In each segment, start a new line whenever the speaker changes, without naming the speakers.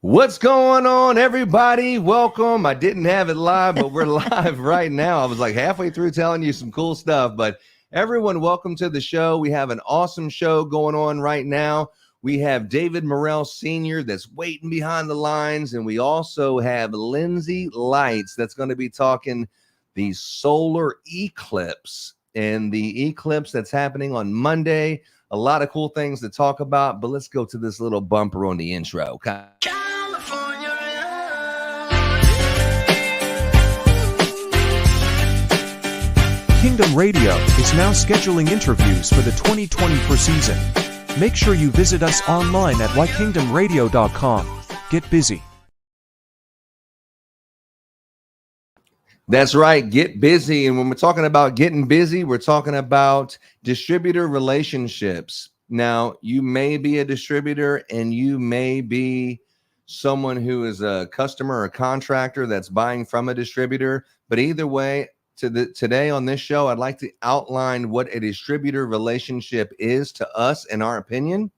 What's going on, everybody? Welcome. I didn't have it live, but we're live right now. I was like halfway through telling you some cool stuff, but everyone, welcome to the show. We have an awesome show going on right now. We have David Murrel Sr. that's waiting behind the lines, and we also have Lindsay Lights that's going to be talking the solar eclipse and the eclipse that's happening on Monday. A lot of cool things to talk about, but let's go to this little bumper on the intro. Okay.
Kingdom Radio is now scheduling interviews for the 2024 season. Make sure you visit us online at whykingdomradio.com. Get busy.
That's right. Get busy. And when we're talking about getting busy, we're talking about distributor relationships. Now, you may be a distributor and you may be someone who is a customer or contractor that's buying from a distributor. But either way, today on this show, I'd like to outline what a distributor relationship is to us, in our opinion,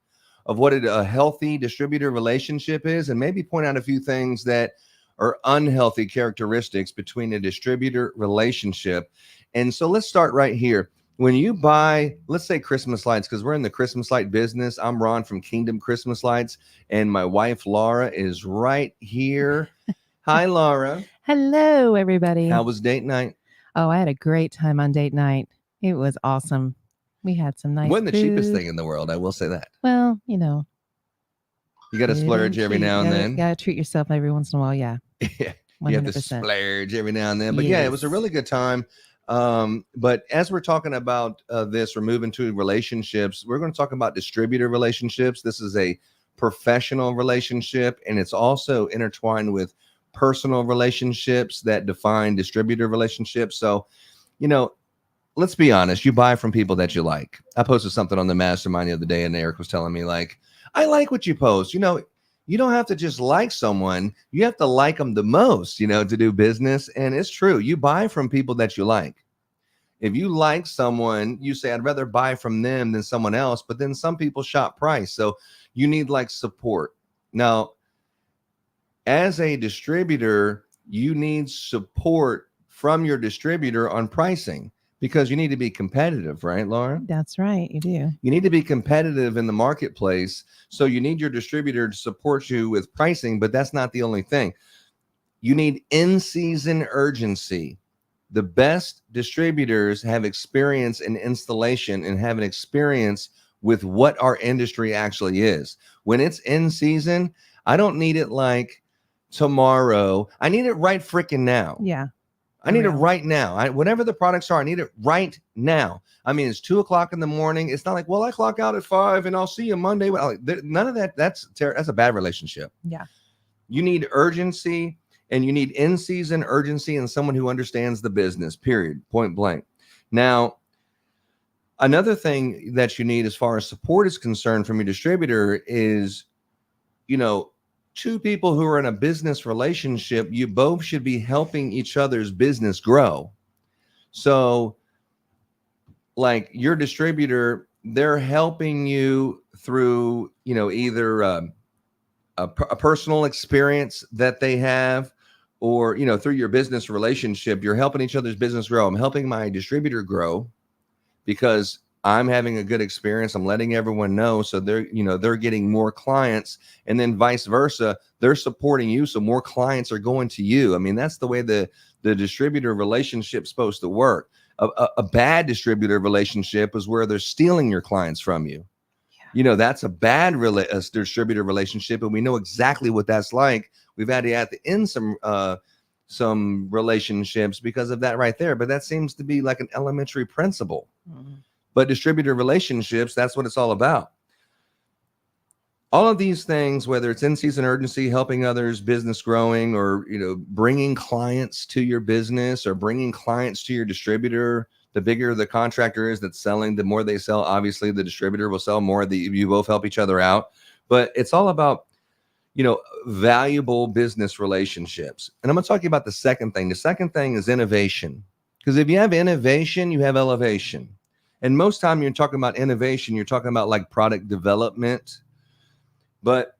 of what a healthy distributor relationship is, and maybe point out a few things that are unhealthy characteristics between a distributor relationship. And so let's start right here. When you buy, let's say Christmas lights, because we're in the Christmas light business. I'm Ron from Kingdom Christmas Lights, and my wife, Laura, is right here. Hi, Laura.
Hello, everybody.
How was date night?
Oh, I had a great time on date night. It was awesome. We had some nice
It wasn't the
food.
cheapest thing in the world, I will say that.
Well, you know.
You got to splurge every now and then.
You got to treat yourself every once in a while, yeah.
Yeah,
100%.
you have to splurge every now and then. But
yes.
Yeah, it was a really good time. But as we're talking about this, we're moving to relationships. We're going to talk about distributor relationships. This is a professional relationship, and it's also intertwined with personal relationships that define distributor relationships. So, let's be honest. You buy from people that you like. I posted something on the mastermind the other day, and Eric was telling me, like, I like what you post. You don't have to just like someone. You have to like them the most, to do business. And it's true. You buy from people that you like. If you like someone, you say, I'd rather buy from them than someone else. But then some people shop price. So you need support. Now, as a distributor, you need support from your distributor on pricing, because you need to be competitive, right, Laura?
That's right. You do.
You need to be competitive in the marketplace. So you need your distributor to support you with pricing, but that's not the only thing. You need in-season urgency. The best distributors have experience in installation and have an experience with what our industry actually is. When it's in season, I don't need it like tomorrow. I need it right freaking now.
Yeah.
I need it right now. Whatever the products are, I need it right now. I mean, it's 2:00 in the morning. It's not like, well, I clock out at 5 and I'll see you Monday. None of that. That's a bad relationship.
Yeah.
You need urgency, and you need in-season urgency and someone who understands the business, period, point blank. Now, another thing that you need as far as support is concerned from your distributor is, two people who are in a business relationship, you both should be helping each other's business grow. So, like your distributor, they're helping you through, either a personal experience that they have, or, through your business relationship, you're helping each other's business grow. I'm helping my distributor grow because I'm having a good experience. I'm letting everyone know. So they're getting more clients, and then vice versa. They're supporting you. So more clients are going to you. I mean, that's the way the distributor relationship's supposed to work. A bad distributor relationship is where they're stealing your clients from you. Yeah. That's a bad distributor relationship. And we know exactly what that's like. We've had to at the end some relationships because of that right there. But that seems to be like an elementary principle. Mm-hmm. But distributor relationships, that's what it's all about. All of these things, whether it's in-season urgency, helping others, business growing, or, bringing clients to your business or bringing clients to your distributor, the bigger the contractor is that's selling, the more they sell. Obviously, the distributor will sell more. You both help each other out. But it's all about, valuable business relationships. And I'm going to talk about the second thing. The second thing is innovation. Because if you have innovation, you have elevation. And most time you're talking about innovation, you're talking about like product development. But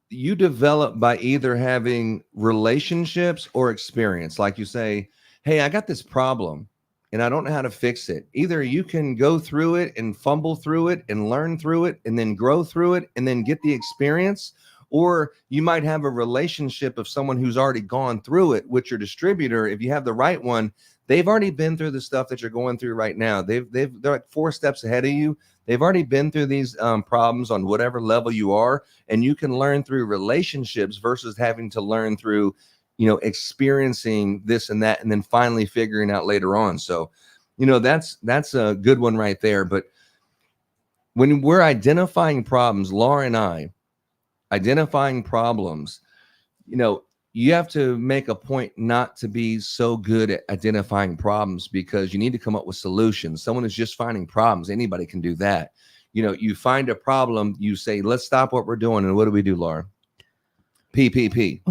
you develop by either having relationships or experience. Like you say, hey, I got this problem and I don't know how to fix it. Either you can go through it and fumble through it and learn through it and then grow through it and then get the experience, or you might have a relationship of someone who's already gone through it with your distributor. If you have the right one, they've already been through the stuff that you're going through right now. They're like 4 steps ahead of you. They've already been through these problems on whatever level you are, and you can learn through relationships versus having to learn through, experiencing this and that, and then finally figuring out later on. So, that's a good one right there. But when we're identifying problems, Laura and I, identifying problems, you have to make a point not to be so good at identifying problems, because you need to come up with solutions. Someone is just finding problems. Anybody can do that. You find a problem, you say, let's stop what we're doing. And what do we do, Laura? PPP.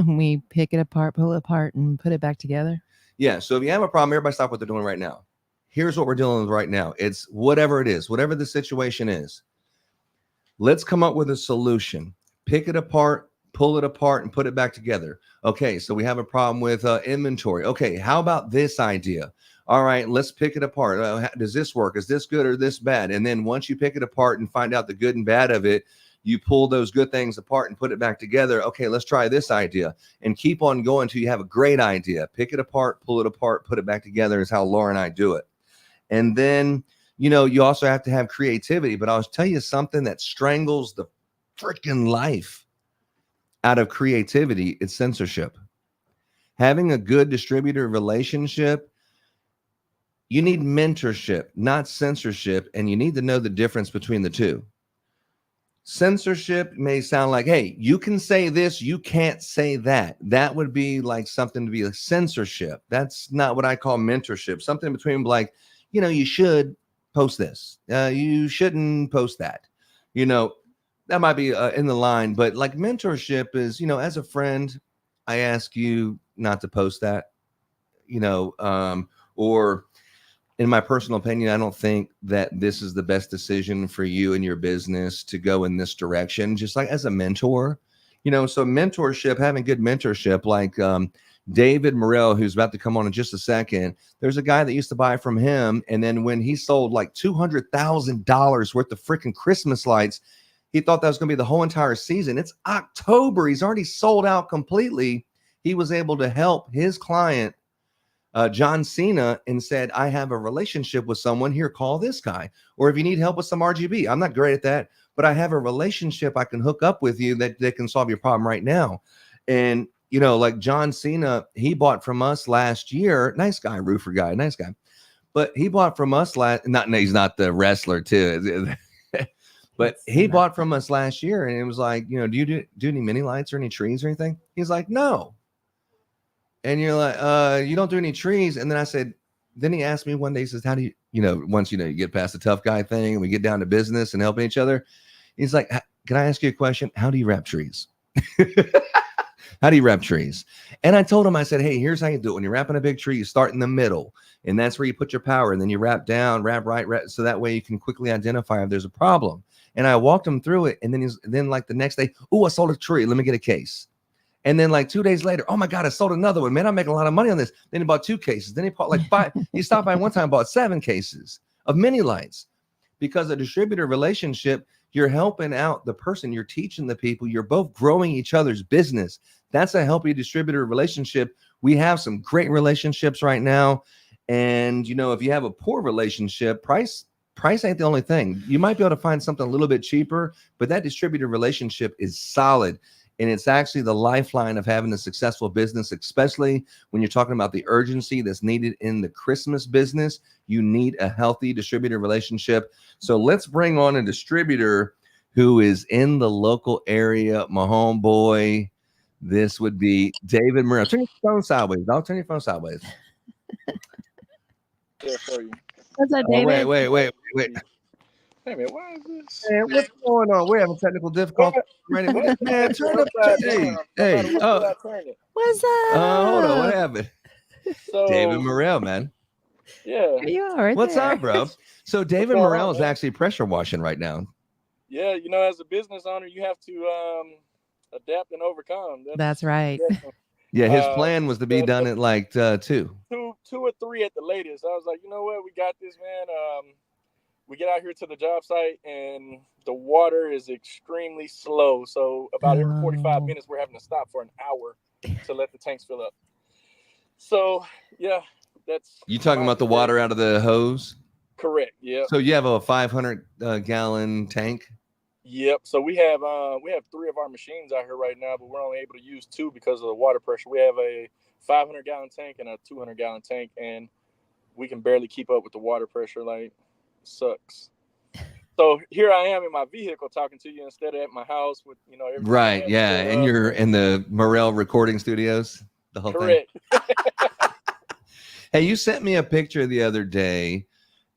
We pick it apart, pull it apart, and put it back together.
Yeah. So if you have a problem, everybody stop what they're doing right now. Here's what we're dealing with right now. It's whatever it is, whatever the situation is. Let's come up with a solution. Pick it apart, pull it apart, and put it back together. Okay, so we have a problem with inventory. Okay, how about this idea? All right, let's pick it apart. Does this work? Is this good or this bad? And then once you pick it apart and find out the good and bad of it, you pull those good things apart and put it back together. Okay, let's try this idea, and keep on going until you have a great idea. Pick it apart, pull it apart, put it back together is how Laura and I do it. And then, you also have to have creativity. But I'll tell you something that strangles the freaking life out of creativity. It's censorship. Having a good distributor relationship, you need mentorship, not censorship, and you need to know the difference between the two. Censorship may sound like, hey, you can say this, you can't say that. That would be like something to be a censorship. That's not what I call mentorship. Something between like, you should post this. You shouldn't post that. That might be in the line, but like mentorship is, as a friend, I ask you not to post that, or in my personal opinion, I don't think that this is the best decision for you and your business to go in this direction, just like as a mentor, so mentorship, having good mentorship, like David Murrel, who's about to come on in just a second. There's a guy that used to buy from him. And then when he sold like $200,000 worth of freaking Christmas lights, he thought that was going to be the whole entire season. It's October. He's already sold out completely. He was able to help his client, John Cena, and said, I have a relationship with someone here. Call this guy. Or if you need help with some RGB, I'm not great at that, but I have a relationship I can hook up with you that can solve your problem right now. And, like John Cena, he bought from us last year. Nice guy, roofer guy, nice guy. But he bought from us he's not the wrestler too. But he bought from us last year, and it was like, do you do any mini lights or any trees or anything? He's like, no. And you're like, you don't do any trees. And then I said, then he asked me one day, he says, how do you, once, you get past the tough guy thing and we get down to business and helping each other. He's like, can I ask you a question? How do you wrap trees? How do you wrap trees? And I told him, I said, hey, here's how you do it. When you're wrapping a big tree, you start in the middle, and that's where you put your power. And then you wrap down, wrap right, so that way you can quickly identify if there's a problem. And I walked him through it. And then like the next day, I sold a tree. Let me get a case. And then like 2 days later, oh my God, I sold another one. Man, I'm making a lot of money on this. Then he bought 2 cases. Then he bought like 5. He stopped by one time, bought 7 cases of mini lights. Because a distributor relationship, you're helping out the person, you're teaching the people, you're both growing each other's business. That's a healthy distributor relationship. We have some great relationships right now. And, if you have a poor relationship, price ain't the only thing. You might be able to find something a little bit cheaper, but that distributor relationship is solid. And it's actually the lifeline of having a successful business, especially when you're talking about the urgency that's needed in the Christmas business. You need a healthy distributor relationship. So let's bring on a distributor who is in the local area, my homeboy. This would be David Murrel. Turn your phone sideways. I'll turn your phone sideways.
Yeah, for you.
What's up, David?
Wait.
Hey man, why is this?
Man, what's going on? We're having technical difficulties. Man, turn up. Hey.
What's up?
Hold on. What happened?
So,
David Murrel, man.
Yeah.
There you are. Right
What's
there.
up, bro? So David
going
Murrel
on,
is
man?
actually pressure washing right now.
Yeah, as a business owner, you have to adapt and overcome.
That's right.
Yeah, his plan was to be done at like 2.
Two or 3 at the latest. I was like, you know what, we got this, man. We get out here to the job site and the water is extremely slow. So about every 45 minutes, we're having to stop for an hour to let the tanks fill up. So yeah, that's.
You talking about the water out of the hose?
Correct. Yeah.
So you have a 500 gallon tank?
Yep. So we have 3 of our machines out here right now, but we're only able to use 2 because of the water pressure. We have a 500 gallon tank and a 200 gallon tank, and we can barely keep up with the water pressure. Like, sucks. So here I am in my vehicle talking to you instead of at my house with, you know, everything.
Right. Yeah. And you're in the Murrel recording studios, the whole
Correct.
thing. Hey, you sent me a picture the other day,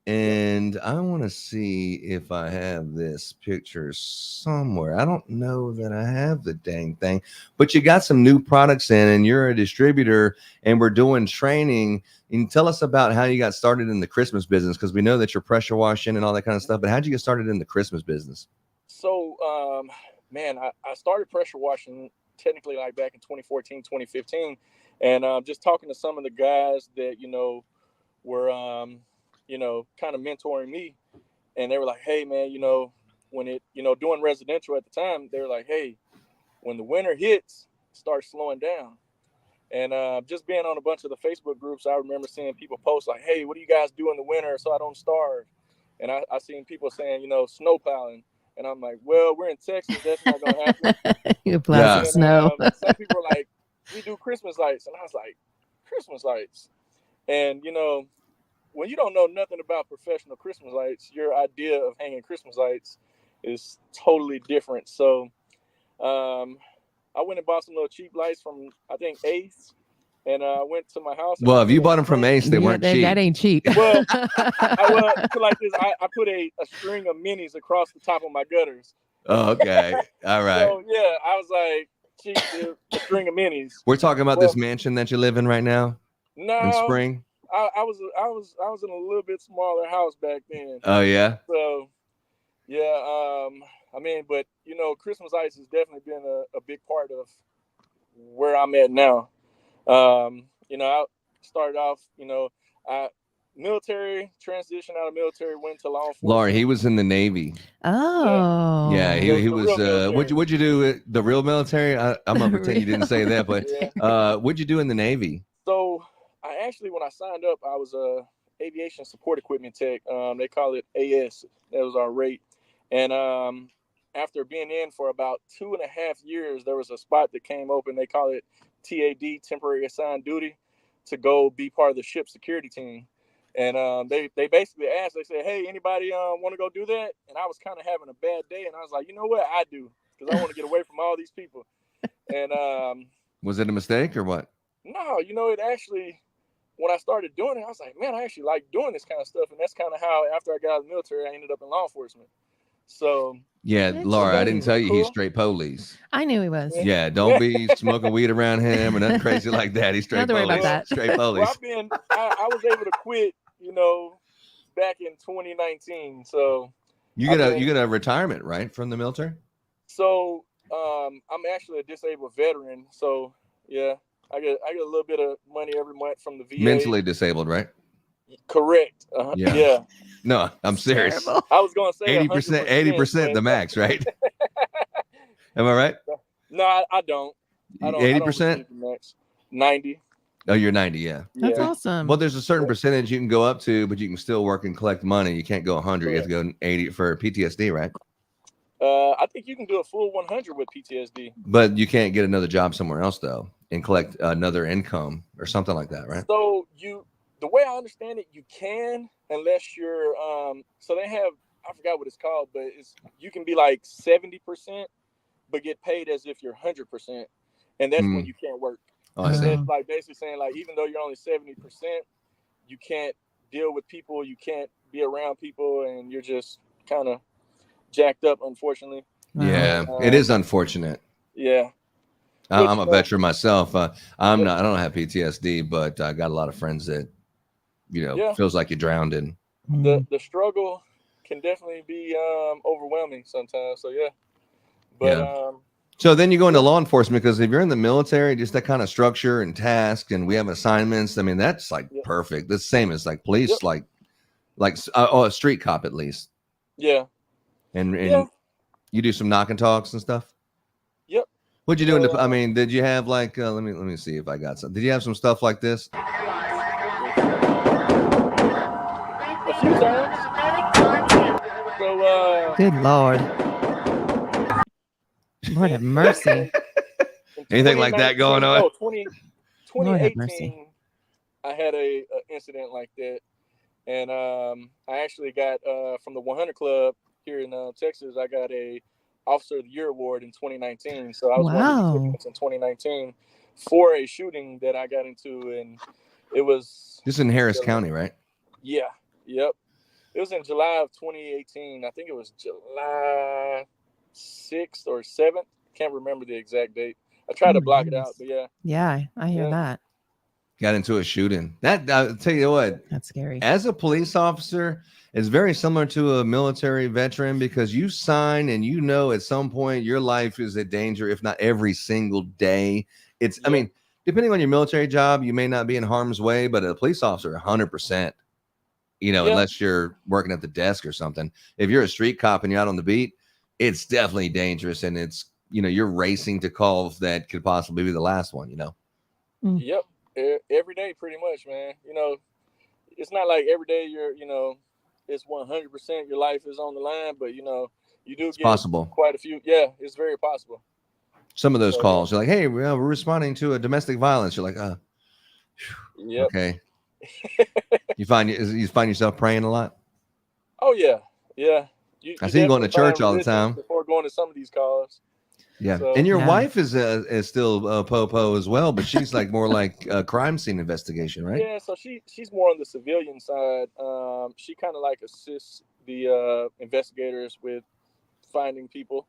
and I want to see if I have this picture somewhere. I don't know that I have the dang thing, but you got some new products in, and you're a distributor, and we're doing training. And tell us about how you got started in the Christmas business, because we know that you're pressure washing and all that kind of stuff. But how'd you get started in the Christmas business?
So, man, I started pressure washing technically like back in 2014, 2015, and just talking to some of the guys that, you know, were you know, kind of mentoring me, and they were like, hey man, you know, when it, you know, doing residential at the time, they were like, hey, when the winter hits, start slowing down. And just being on a bunch of the Facebook groups, I remember seeing people post like, hey, what do you guys do in the winter so I don't starve? And I seen people saying, you know, snow plowing. And I'm like, well, we're in Texas. That's not going to happen.
You plow some snow.
Some people were like, we do Christmas lights. And I was like, Christmas lights? And, you know, when you don't know nothing about professional Christmas lights, your idea of hanging Christmas lights is totally different. So I went and bought some little cheap lights from, I think, Ace. And I went to my house.
Well, if you bought them from Ace, they weren't cheap.
That ain't cheap.
Well, I put like this. I put a string of minis across the top of my gutters.
Oh, okay. All right.
So, yeah, I was like, cheap, a string of minis.
We're talking about this mansion that you live in right now?
No.
In Spring?
I was in a little bit smaller house back then.
Oh yeah.
So yeah, I mean, but you know, Christmas lights has definitely been a big part of where I'm at now. You know, I started off, you know, military, transition out of military, went to law enforcement.
Laura, he was in the Navy.
Oh.
Yeah, he was. What'd you do? The real military? I'm gonna pretend you didn't say that, but what'd you do in the Navy?
So I actually, when I signed up, I was a aviation support equipment tech. They call it AS. That was our rate. And after being in for about 2.5 years, there was a spot that came open. They call it TAD, temporary assigned duty, to go be part of the ship security team. And they basically asked, they said, hey, anybody want to go do that? And I was kind of having a bad day. And I was like, you know what? I do, because I want to get away from all these people. And
was it a mistake or what?
No, you know, it actually, when I started doing it, I was like, man, I actually like doing this kind of stuff. And that's kind of how, after I got out of the military, I ended up in law enforcement. So
yeah, Laura, I didn't tell you he's straight police.
I knew he was.
Yeah, don't be smoking weed around him or nothing crazy like that. He's straight police. Straight police.
Well, I was able to quit, you know, back in 2019. So
you get a retirement, right, from the military?
So I'm actually a disabled veteran. So yeah, I get a little bit of money every month from the VA.
Mentally disabled, right?
Correct. Yeah.
No, I'm serious.
Terrible.
I was going to say
80% the max, right? Am I right?
No, I don't.
80%?
90.
Oh, you're 90, yeah.
That's awesome.
Well, there's a certain percentage you can go up to, but you can still work and collect money. You can't go 100. You have to go 80 for PTSD, right?
I think you can do a full 100 with PTSD.
But you can't get another job somewhere else, though, and collect another income or something like that, right?
So the way I understand it, you can, unless you're so they have, I forgot what it's called, but you can be like 70% but get paid as if you're 100%, and that's when you can't work.
Oh, I see.
That's like basically saying, like, even though you're only 70%, you can't deal with people, you can't be around people, and you're just kind of jacked up, unfortunately.
Yeah, it is unfortunate.
Yeah.
I'm a veteran myself. I don't have PTSD, but I got a lot of friends that, feels like you're drowned in.
The struggle can definitely be overwhelming sometimes. So yeah, but
So then you go into law enforcement, because if you're in the military, just that kind of structure and task, and we have assignments. I mean, that's like perfect. The same as like police, like a street cop at least.
Yeah.
And you do some knock and talks and stuff.
Yep.
What'd you do? I mean, did you have like? Let me see if I got some. Did you have some stuff like this?
A few times. So.
Good Lord. Lord have mercy.
Anything like that going on?
No, 2018, I had a incident like that, and I actually got from the 100 Club here in Texas. I got a Officer of the Year award in 2019. So I was one of the recipients in 2019 for a shooting that I got into, and it was
this in Harris County, right?
Yeah. Yep. It was in July of 2018. I think it was July 6th or 7th. Can't remember the exact date. I tried to block it out, but yeah.
Yeah, I hear that.
Got into a shooting. That, I'll tell you what.
That's scary.
As a police officer, it's very similar to a military veteran, because you sign and you know at some point your life is in danger, if not every single day. It's, I mean, depending on your military job, you may not be in harm's way, but a police officer, 100%. You know, unless you're working at the desk or something. If you're a street cop and you're out on the beat, it's definitely dangerous, and it's, you know, you're racing to calls that could possibly be the last one, you know?
Yep. Every day, pretty much, man. You know, it's not like every day you're, you know, it's 100% your life is on the line, but, you know, you do get
possible.
Quite a few. Yeah, it's very possible.
Some of those calls, you're like, hey, we're responding to a domestic violence. You're like, okay. You find yourself praying a lot?
Oh, yeah. Yeah.
I see you going to church all the time.
Before going to some of these calls.
Yeah. So, and your wife is still Popo as well, but she's like more like a crime scene investigation, right?
Yeah. So she's more on the civilian side. She kind of like assists the investigators with finding people,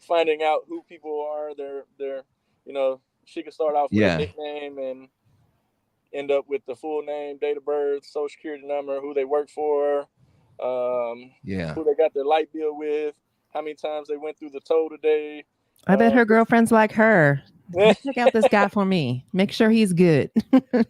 finding out who people are. They're, you know, she can start off with a nickname and end up with the full name, date of birth, social security number, who they work for, who they got their light bill with, how many times they went through the toll today.
I bet her girlfriend's like her. Check out this guy for me. Make sure he's good.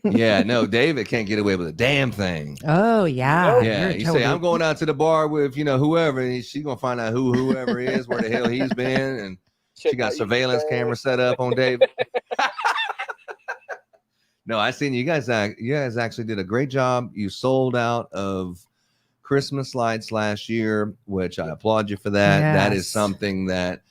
Yeah, no, David can't get away with a damn thing.
Oh, yeah.
Yeah, you say, I'm going out to the bar with, you know, whoever, and she's going to find out whoever is, where the hell he's been, and she got surveillance camera set up on David. No, I seen you guys actually did a great job. You sold out of Christmas lights last year, which I applaud you for that. Yes. That is something that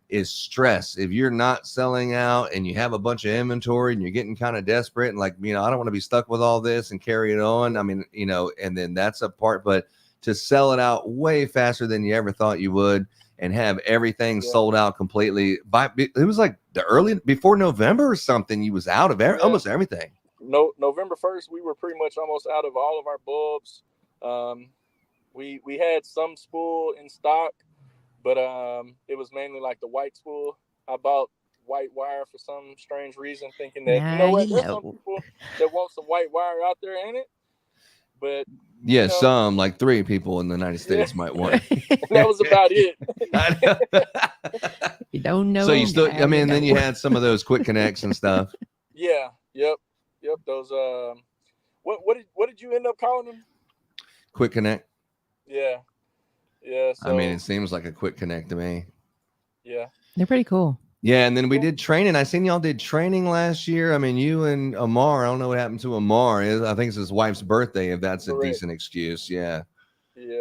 is stress. If you're not selling out and you have a bunch of inventory and you're getting kind of desperate and like, you know, I don't want to be stuck with all this and carry it on. I mean, you know, and then that's a part, but to sell it out way faster than you ever thought you would and have everything sold out completely it was like before November or something, you was out of almost everything.
No, November 1st, we were pretty much almost out of all of our bulbs. We had some spool in stock, but it was mainly like the white spool. I bought white wire for some strange reason, thinking that you know what, there's some people that want some white wire out there, ain't it? But
yeah, you know, some like 3 people in the United States might want it.
That was about it.
You don't know.
So you still, I mean, then you had some of those quick connects and stuff.
Yeah. Yep. Those what did you end up calling them?
Quick connect.
Yeah. So,
I mean, it seems like a quick connect to me.
Yeah.
They're pretty cool.
Yeah, and then we did training. I seen y'all did training last year. I mean, you and Amar. I don't know what happened to Amar. I think it's his wife's birthday, if that's a decent excuse. Yeah.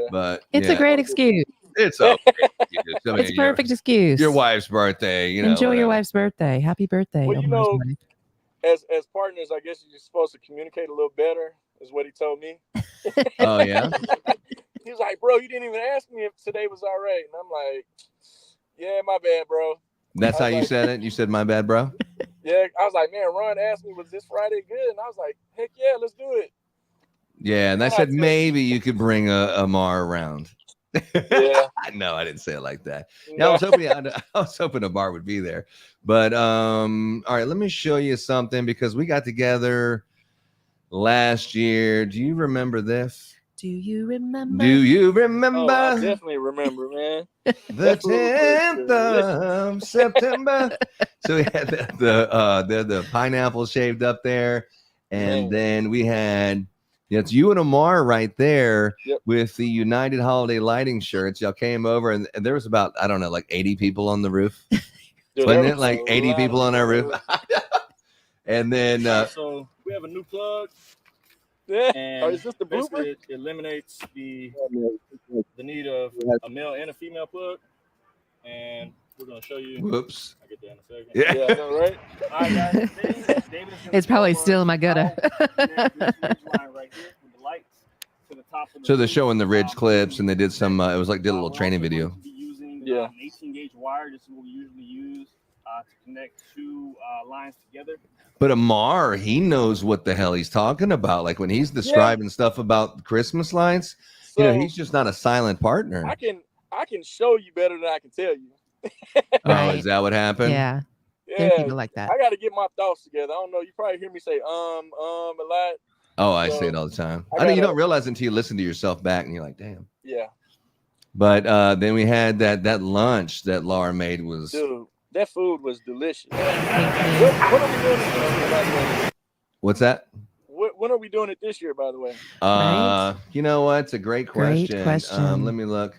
But
it's a great excuse.
It's a excuse. I mean,
it's a perfect excuse.
Your wife's birthday. You know,
enjoy your wife's birthday. Happy birthday.
Well, you know, as partners, I guess you're supposed to communicate a little better, is what he told me.
Oh yeah.
He was like, bro, you didn't even ask me if today was all right. And I'm like, yeah, my bad, bro.
That's how you said it? You said, my bad, bro?
Yeah. I was like, man, Ron asked me, was this Friday good? And I was like, heck yeah, let's do it.
Yeah. And I said, maybe you could bring Amar around.
Yeah.
No, I didn't say it like that. No. I was hoping Amar would be there. But all right, let me show you something, because we got together last year. Do you remember this?
Do you remember?
Do you
Oh, I
remember
definitely remember, man.
the
That food was
10th of
delicious.
September? So we had the pineapple shaved up there, and
Man.
then we had it's you and Amar right there
Yep.
with the United Holiday Lighting shirts. Y'all came over, and there was about, I don't know, like 80 people on the roof.
Dude,
Wasn't
there
it like
was a
80
lot
people
of
on our
people.
roof? And then
So we have a new plug,
Yeah.
and
Oh, is this the blooper?
basically it eliminates the need of a male and a female plug. And we're gonna show you.
whoops.
I'll get that in a second.
Yeah.
Yeah, I know, right?
All right, guys. David's gonna
It's probably
show us
still in my gutter.
how to connect this ridge line right here with the lights to the top of the
So they're
roof.
showing the ridge clips, and they did some it was like did a little
We're
training
also
video.
going to be using
Yeah.
an 18 gauge wire. This is what we usually use to connect two lines together.
But Amar, he knows what the hell he's talking about. Like when he's describing stuff about Christmas lights,
So
he's just not a silent partner.
I can show you better than I can tell you.
Oh,
Right.
is that what happened?
Yeah, there are
Yeah.
people like that.
I got to get my thoughts together. I don't know. You probably hear me say a lot.
Oh, I
So,
say it all the time.
I
I know you
gotta-
don't realize until you listen to yourself back, and you're like, damn.
Yeah,
But then we had that lunch that Laura made was
dude, that food was delicious.
Thank
What are we doing this year, by the way?
what's that?
When are we doing it this year, by the way?
Right?
You know what? It's a great
Great
question.
question.
Let me look.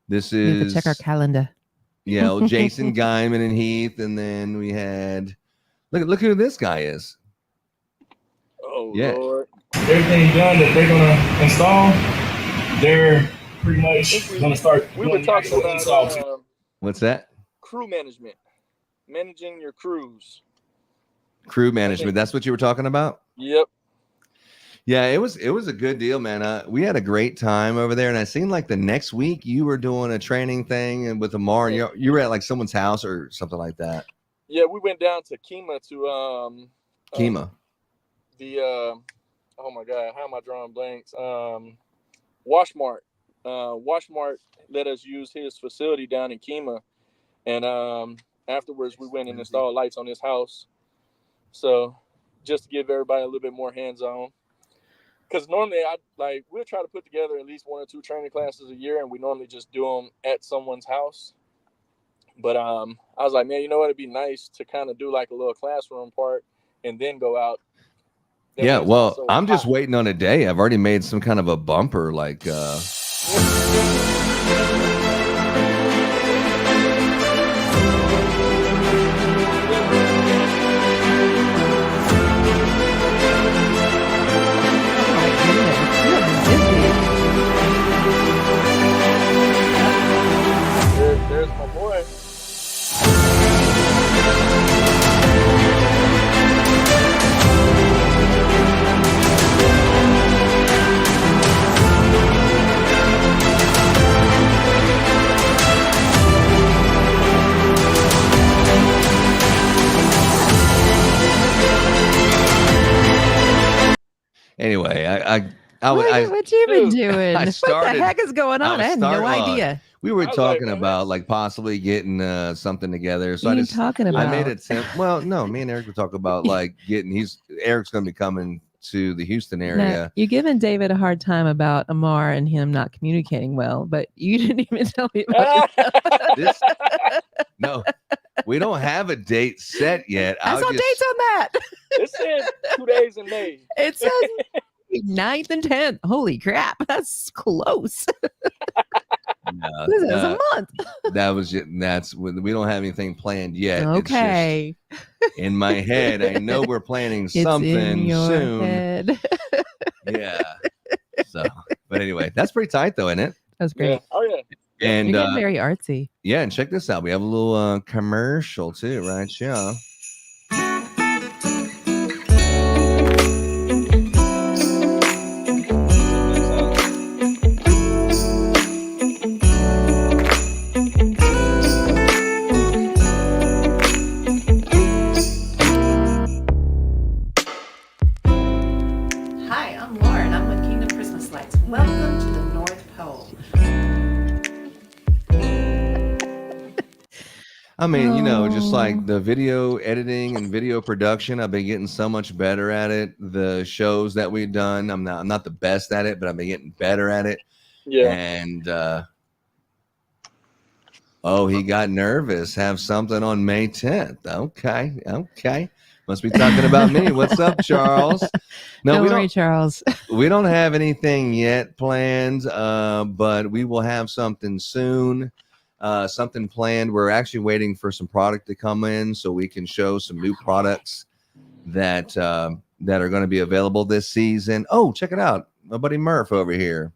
This
We need
is
to check our calendar.
yeah, old Jason Guyman and Heath, and then we had look who this guy is.
Oh,
Yeah.
Lord.
Everything done that they're gonna install, they're pretty much gonna start.
We
doing
were
the
talking
actual install.
about
What's that?
crew management, managing your crews.
Crew management. That's what you were talking about?
Yep.
Yeah, it was a good deal, man. We had a great time over there, and I seemed like the next week you were doing a training thing and with Amar, and you were at like someone's house or something like that.
Yeah, we went down to Kima to
Kima.
Oh my God, how am I drawing blanks? Washmart. Washmart let us use his facility down in Kima, and afterwards we went and installed lights on his house. So just to give everybody a little bit more hands-on, because normally we'll try to put together at least 1 or 2 training classes a year, and we normally just do them at someone's house. But I was like, man, you know what? It'd be nice to kind of do like a little classroom part and then go out. That
Yeah,
way it's
well,
not so
I'm just
hot.
waiting on a day. I've already made some kind of a bumper, like
There's my boy.
anyway,
What you been
Dude,
doing?
I
What
started-
the heck is going on? I had no idea.
we were
I was
talking
like, man,
about like possibly getting something together. So
What are
I
you
just
talking about?
I made a attempt. Well, no, me and Eric were talking about like Eric's going to be coming to the Houston
Now,
area.
you're giving David a hard time about Amar and him not communicating well, but you didn't even tell me about
This, no, we don't have a date set yet.
I saw dates on that.
It said 2 days in May.
It says 9th and 10th. Holy crap. That's close. This is a month.
We don't have anything planned yet. It's just
Okay.
in my head, I know we're planning
It's in
something
your
soon.
head.
Yeah. So, but anyway, that's pretty tight though, isn't it?
That's great.
Yeah. Oh yeah.
And
You're getting very artsy.
yeah, and check this out. We have a little commercial too, right? Yeah.
Hi, I'm Lauren. I'm with Kingdom Christmas Lights. Welcome to the North Pole.
I mean, just like the video editing and video production, I've been getting so much better at it. The shows that we've done, I'm not the best at it, but I've been getting better at it.
Yeah.
And he got nervous. Have something on May 10th. Okay. Must be talking about me. What's up, Charles? No,
Don't worry, Charles.
We don't have anything yet planned, but we will have something soon. Something planned. We're actually waiting for some product to come in so we can show some new products that are going to be available this season. Oh, check it out. My buddy Murph over here.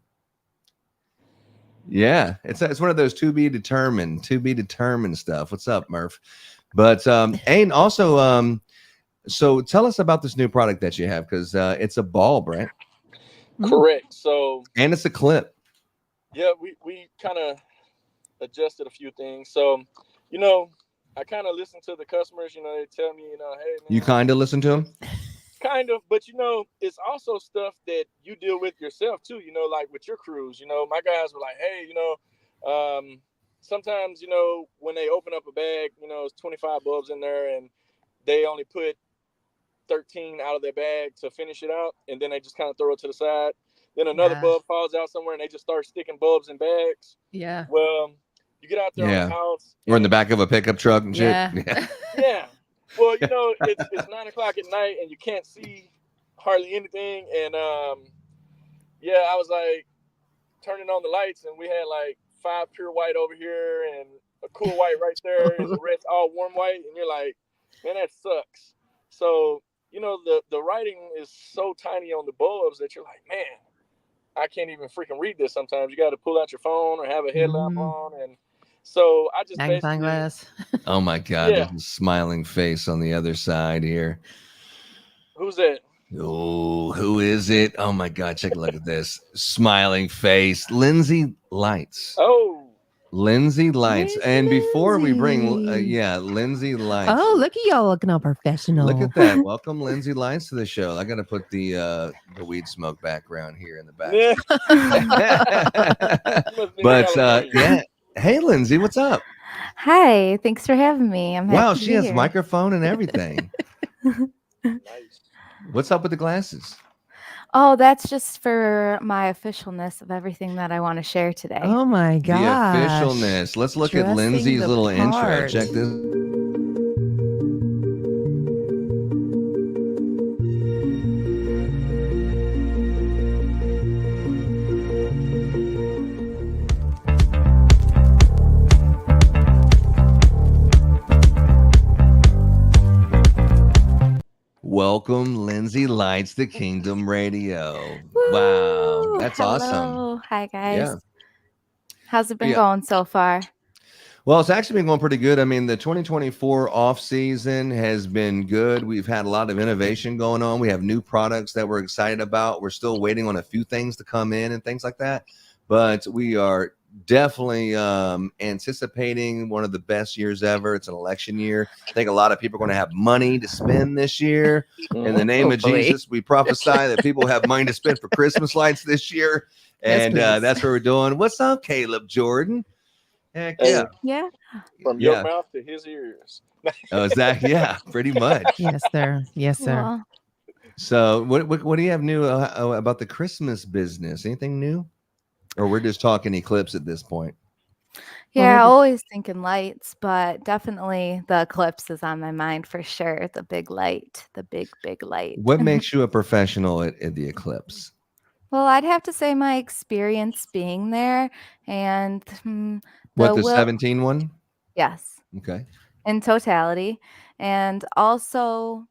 Yeah, it's one of those to be determined stuff. What's up, Murph? But and also so tell us about this new product that you have, because it's a bulb, right?
Correct. So
and it's a clip.
Yeah, we kind of adjusted a few things. So, I kind of listen to the customers. They tell me, hey, man,
you kind of listen to them.
Kind of, but it's also stuff that you deal with yourself too. Like with your crews. My guys were like, hey, sometimes when they open up a bag, it's 25 bulbs in there, and they only put 13 out of their bag to finish it out, and then they just kind of throw it to the side. Then another bulb falls out somewhere, and they just start sticking bulbs in bags.
Yeah.
Well, you get out there on the house,
or in the back of a pickup truck and shit.
Yeah. Well, it's 9 o'clock at night, and you can't see hardly anything. And I was like turning on the lights, and we had like 5 pure white over here, and a cool white right there, and the rest all warm white. And you're like, man, that sucks. So the writing is so tiny on the bulbs that you're like, man, I can't even freaking read this sometimes. You got to pull out your phone or have a headlamp on. And so I just
magnifying glass.
Oh my God, there's a smiling face on the other side here.
Who's that?
Oh, who is it? Oh my God, take a look at this. Smiling face. Lindsay Lights.
Oh.
Lindsay Lights.
Hey,
and before we bring,
Lindsay.
Lindsay Lights.
Oh, look at y'all looking all professional.
Look at that. Welcome, Lindsay Lights, to the show. I got to put the weed smoke background here in the back. But hey, Lindsay, what's up?
Hi, thanks for having me. I'm
wow,
happy to
she
be
has
here.
microphone and everything.
Nice.
What's up with the glasses?
Oh, that's just for my officialness of everything that I want to share today.
Oh my gosh.
The officialness. Let's look at
Dressing
Lindsay's
the
little intro.
part.
Check this. Welcome, Lindsay Lights, the Kingdom Radio. Wow,
Woo!
that's
Hello.
awesome.
Hi, guys.
Yeah.
How's it been going so far?
Well, it's actually been going pretty good. I mean, the 2024 off season has been good. We've had a lot of innovation going on. We have new products that we're excited about. We're still waiting on a few things to come in and things like that. But we are definitely anticipating one of the best years ever. It's an election year. I think a lot of people are going to have money to spend this year. In the name
Hopefully.
of Jesus, we prophesy that people have money to spend for Christmas lights this year. And
Yes, please.
that's what we're doing. What's up, Caleb Jordan? Heck yeah.
Yeah.
From your mouth to his ears.
Oh, is that? Yeah, pretty much.
Yes, sir. Yes, sir.
Well,
So what do you have new about the Christmas business? Anything new? Or we're just talking eclipse at this point?
yeah,
Well,
always thinking lights, but definitely the eclipse is on my mind for sure. The big light, the big light.
What makes you a professional at the eclipse?
Well, I'd have to say my experience being there and
What, the
will-
17 one?
Yes,
Okay.
in totality, and also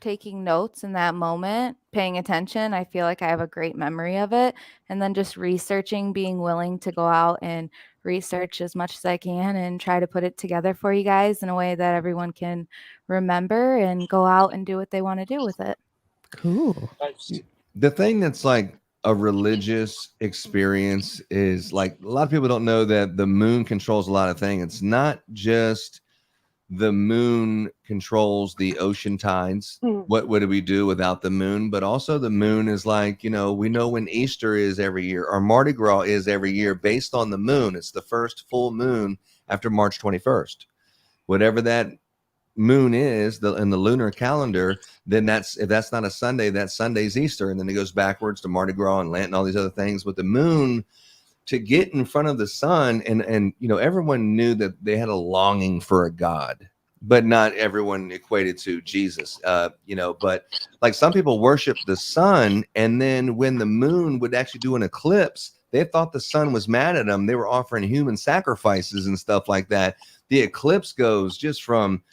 taking notes in that moment, paying attention. I feel like I have a great memory of it, and then just researching, being willing to go out and research as much as I can and try to put it together for you guys in a way that everyone can remember and go out and do what they want to do with it.
Cool.
Nice.
The thing that's like a religious experience is, like, a lot of people don't know that the moon controls a lot of things. It's not just the moon controls the ocean tides. What do we do without the moon? But also the moon is like, we know when Easter is every year, or Mardi Gras is every year based on the moon. It's the first full moon after March 21st. whatever that moon is in the lunar calendar, then if that's not a Sunday, that Sunday's Easter, and then it goes backwards to Mardi Gras and Lent and all these other things. With the moon, to get in front of the sun, and everyone knew that they had a longing for a God, but not everyone equated to Jesus. But like some people worship the sun, and then when the moon would actually do an eclipse, they thought the sun was mad at them. They were offering human sacrifices and stuff like that. The eclipse goes just from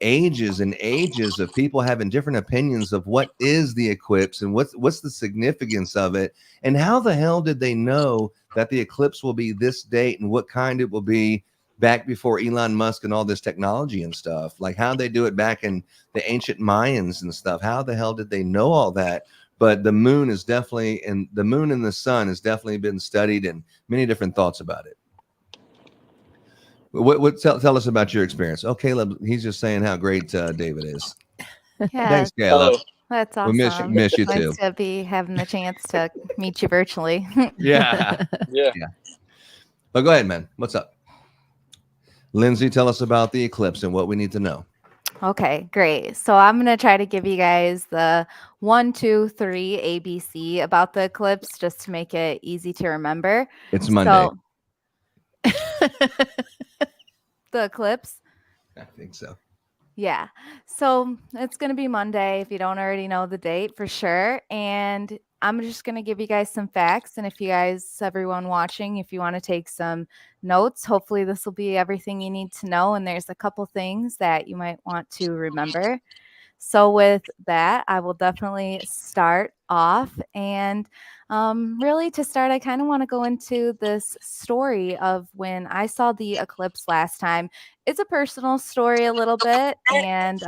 ages and ages of people having different opinions of what is the eclipse and what's the significance of it, and how the hell did they know that the eclipse will be this date and what kind it will be back before Elon Musk and all this technology and stuff. Like how they do it back in the ancient Mayans and stuff. How the hell did they know all that? But the moon is definitely, and the moon and the sun has definitely been studied, and many different thoughts about it. Tell us about your experience. Oh, Caleb, he's just saying how great David is.
Yeah,
Thanks, Caleb.
that's awesome.
We miss you too.
Nice to be having the chance to meet you virtually.
Yeah. But go ahead, man. What's up? Lindsay, tell us about the eclipse and what we need to know.
Okay, great. So I'm going to try to give you guys the 1, 2, 3 ABC about the eclipse just to make it easy to remember.
It's Monday.
The eclipse?
I think so.
Yeah. So it's going to be Monday if you don't already know the date for sure. And I'm just going to give you guys some facts. And if you guys, everyone watching, if you want to take some notes, hopefully this will be everything you need to know. And there's a couple things that you might want to remember. So with that, I will definitely start off. And really to start, I kind of want to go into this story of when I saw the eclipse last time. It's a personal story a little bit. And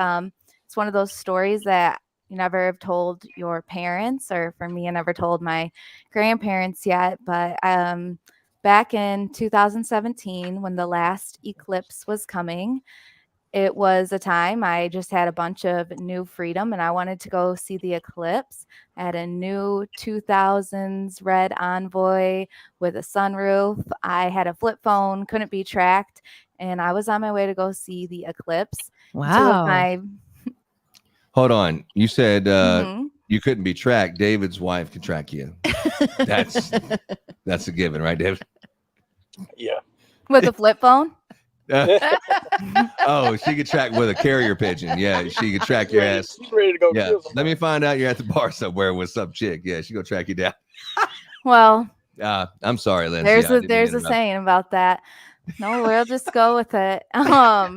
it's one of those stories that you never have told your parents, or for me, I never told my grandparents yet. But back in 2017, when the last eclipse was coming, it was a time I just had a bunch of new freedom and I wanted to go see the eclipse. I had a new 2000s red Envoy with a sunroof. I had a flip phone, couldn't be tracked, and I was on my way to go see the eclipse.
Wow.
Hold on. You said you couldn't be tracked. David's wife could track you. That's a given, right, David?
Yeah.
With a flip phone?
Oh, she could track with a carrier pigeon. Yeah, she could track your ass.
She's ready to go.
Yeah, let me find out you're at the bar somewhere with some chick. Yeah, she gonna track you down.
Well,
I'm sorry, Lindsay.
There's a saying about that. No, we'll just go with it.
As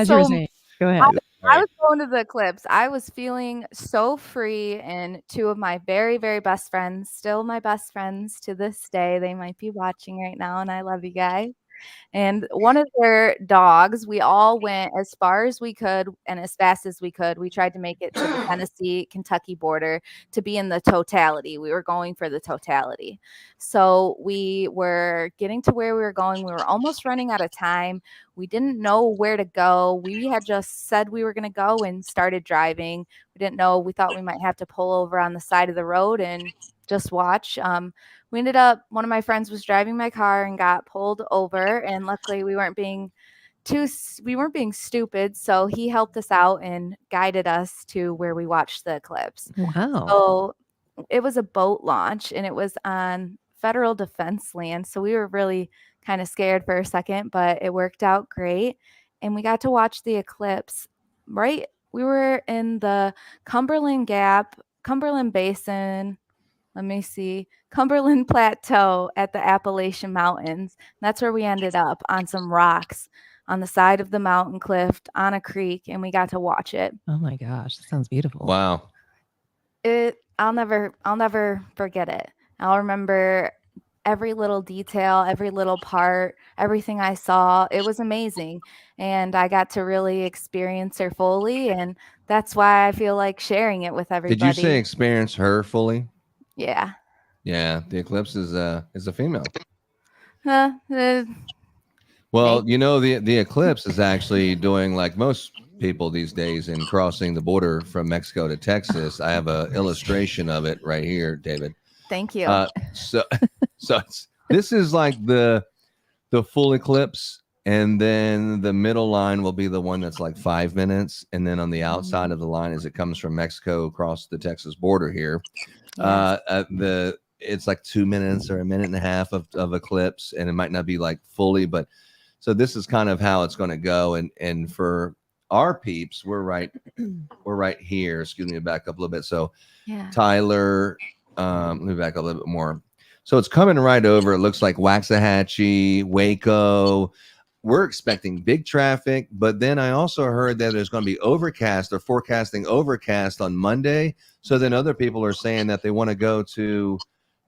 you were saying, go ahead.
I was going to the eclipse. I was feeling so free, and two of my very, very best friends, still my best friends to this day, they might be watching right now, and I love you guys. And one of their dogs, we all went as far as we could and as fast as we could. We tried to make it to the Tennessee-Kentucky border to be in the totality. We were going for the totality. So we were getting to where we were going. We were almost running out of time. We didn't know where to go. We had just said we were going to go and started driving. We didn't know. We thought we might have to pull over on the side of the road and just watch. We ended up, one of my friends was driving my car and got pulled over, and luckily we weren't being stupid, so he helped us out and guided us to where we watched the eclipse.
Wow.
So it was a boat launch, and it was on federal defense land, so we were really kind of scared for a second, but it worked out great, and we got to watch the eclipse. Right, we were in the Cumberland Basin. Let me see. Cumberland Plateau at the Appalachian Mountains. That's where we ended up, on some rocks on the side of the mountain cliff on a creek, and we got to watch it.
Oh my gosh, that sounds beautiful.
Wow.
I'll never forget it. I'll remember every little detail, every little part, everything I saw. It was amazing. And I got to really experience her fully, and that's why I feel like sharing it with everybody.
Did you say experience her fully?
Yeah.
Yeah, the eclipse is a female.
Well,
the eclipse is actually doing like most people these days in crossing the border from Mexico to Texas. I have an illustration of it right here, David.
Thank you.
So this is like the the full eclipse, and then the middle line will be the one that's like 5 minutes, and then on the outside of the line, as it comes from Mexico across the Texas border here, it's like 2 minutes or a minute and a half of eclipse, and it might not be like fully, but so this is kind of how it's going to go. And for our peeps, we're right here. Excuse me, back up a little bit. So Tyler, let me back up a little bit more. So it's coming right over. It looks like Waxahachie, Waco. We're expecting big traffic, but then I also heard that there's going to be overcast or forecasting overcast on Monday. So then other people are saying that they want to go to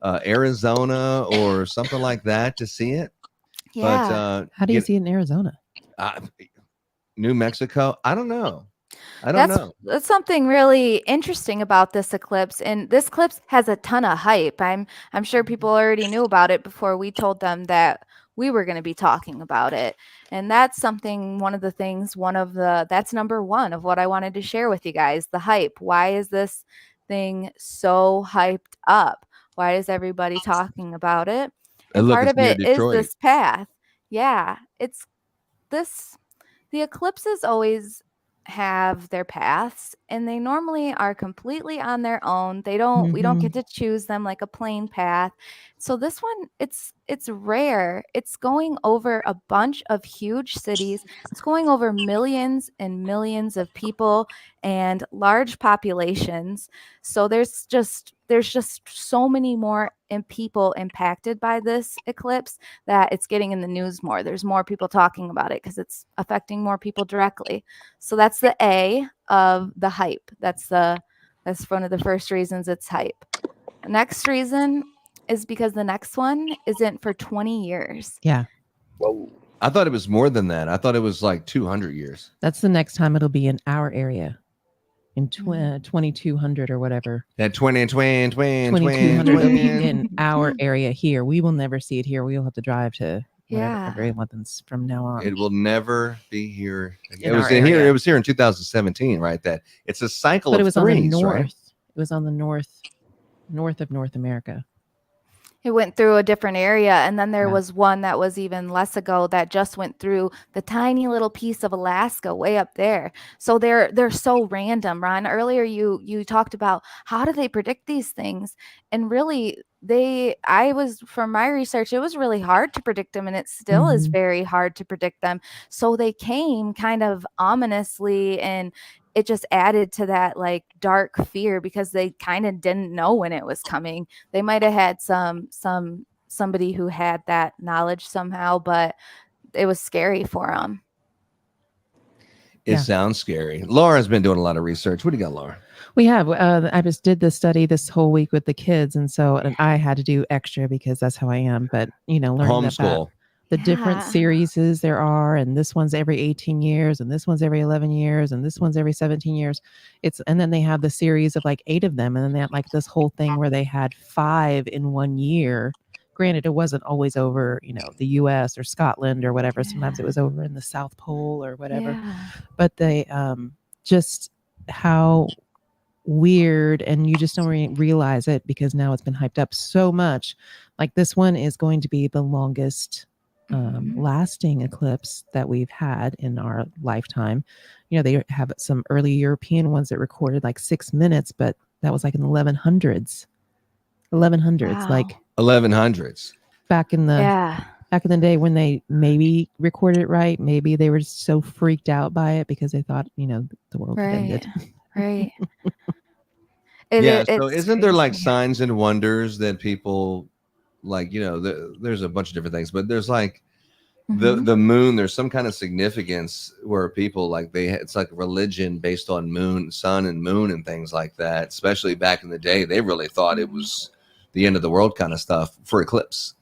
Arizona or something like that to see it.
Yeah.
But
how do you see it in Arizona?
New
Mexico? I don't know. That's
something really interesting about this eclipse, and this eclipse has a ton of hype. I'm sure people already knew about it before we told them that we were going to be talking about it. And that's something, that's number one of what I wanted to share with you guys, the hype. Why is this thing so hyped up? Why is everybody talking about it? And part of it is this path. Yeah, the eclipses always have their paths, and they normally are completely on their own. We don't get to choose them like a plain path. So this one, it's rare. It's going over a bunch of huge cities. It's going over millions and millions of people and large populations. So there's just so many more people impacted by this eclipse that it's getting in the news more. There's more people talking about it because it's affecting more people directly. So that's the A of the hype. That's one of the first reasons it's hype. The next reason is because the next one isn't for 20 years.
Yeah.
Whoa.
I thought it was more than that. I thought it was like 200 years.
That's the next time it'll be in our area. In 2200 or whatever.
That 2200
will be in our area here. We will never see it here. We'll have to drive to every month from now on.
It will never be here. It was here. It was here in 2017, right? That it's a cycle of threes,
on the north.
Right?
It was on the north of North America.
It went through a different area, and then there was one that was even less ago that just went through the tiny little piece of Alaska way up there. So they're so random. Ron, earlier you talked about how do they predict these things, and really from my research, it was really hard to predict them, and it still is very hard to predict them. So they came kind of ominously, and it just added to that like dark fear because they kind of didn't know when it was coming. They might have had somebody who had that knowledge somehow, but it was scary for them.
It sounds scary. Laura's been doing a lot of research. What do you got, Laura?
We have. I just did the study this whole week with the kids, and I had to do extra because that's how I am. But learning
homeschool.
About the different series there are, and this one's every 18 years, and this one's every 11 years, and this one's every 17 years. And then they have the series of like 8 of them, and then they had like this whole thing where they had 5 in 1 year. Granted, it wasn't always over, the U.S. or Scotland or whatever. Sometimes it was over in the South Pole or whatever. Yeah. But they just how weird, and you just don't realize it because now it's been hyped up so much. Like this one is going to be the longest lasting eclipse that we've had in our lifetime. They have some early European ones that recorded like 6 minutes, but that was like in the 1100s. Wow. Like
1100s.
Back in the day when they maybe recorded it right, maybe they were just so freaked out by it because they thought, the world had ended.
Right.
So isn't there like signs and wonders that people like, there's a bunch of different things, but there's like the moon, there's some kind of significance where people like it's like religion based on sun and moon and things like that. Especially back in the day, they really thought it was the end of the world kind of stuff for eclipse.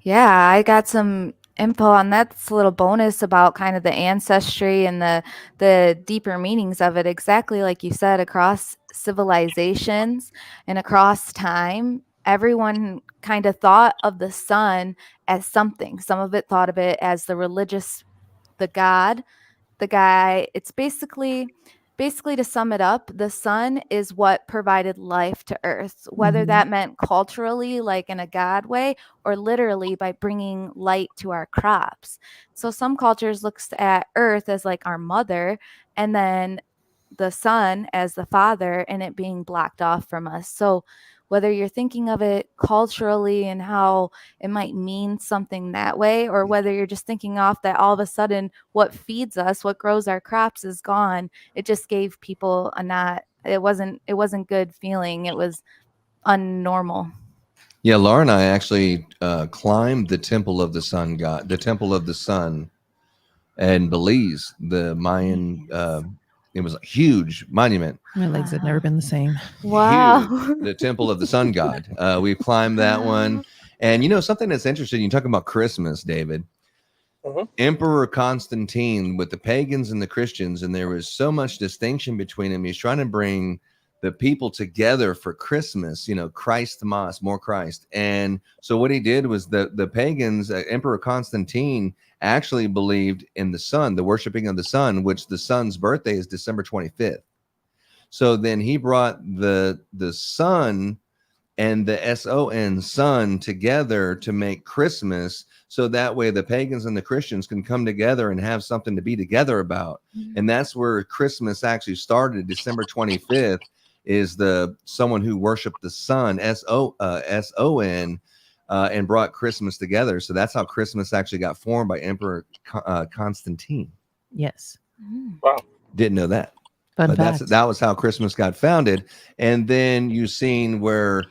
Yeah, I got some info on that. It's a little bonus about kind of the ancestry and the deeper meanings of it. Exactly like you said, across civilizations and across time, everyone kind of thought of the sun as something. Some of it thought of it as the religious, the god, the guy. It's basically basically, to sum it up, the sun is what provided life to Earth, whether
Mhm.
that meant culturally, like in a God way, or literally by bringing light to our crops. So some cultures looks at Earth as like our mother, and then the sun as the father, and it being blocked off from us. So whether you're thinking of it culturally and how it might mean something that way, or whether you're just thinking off that all of a sudden what feeds us, what grows our crops is gone, it just gave people it wasn't good feeling. It was unnormal.
Yeah, Laura and I actually climbed the Temple of the Sun God, the Temple of the Sun, in Belize, the Mayan. It was a huge monument.
My legs had never been the same.
Wow.
Huge, the Temple of the Sun God. We climbed that one, and something that's interesting. You talk about Christmas, David. Emperor Constantine with the pagans and the Christians, and there was so much distinction between them. He's trying to bring the people together for Christmas, Christ Mass, more Christ. And so what he did was the pagans, Emperor Constantine actually believed in the sun, the worshiping of the sun, which the sun's birthday is December 25th. So then he brought the sun and the SON sun together to make Christmas. So that way the pagans and the Christians can come together and have something to be together about. And that's where Christmas actually started. December 25th is someone who worshiped the sun, SON, and brought Christmas together. So that's how Christmas actually got formed by Emperor Constantine.
Yes.
Wow.
Didn't know that.
Fun
But
fact.
that was how Christmas got founded. And then you've seen where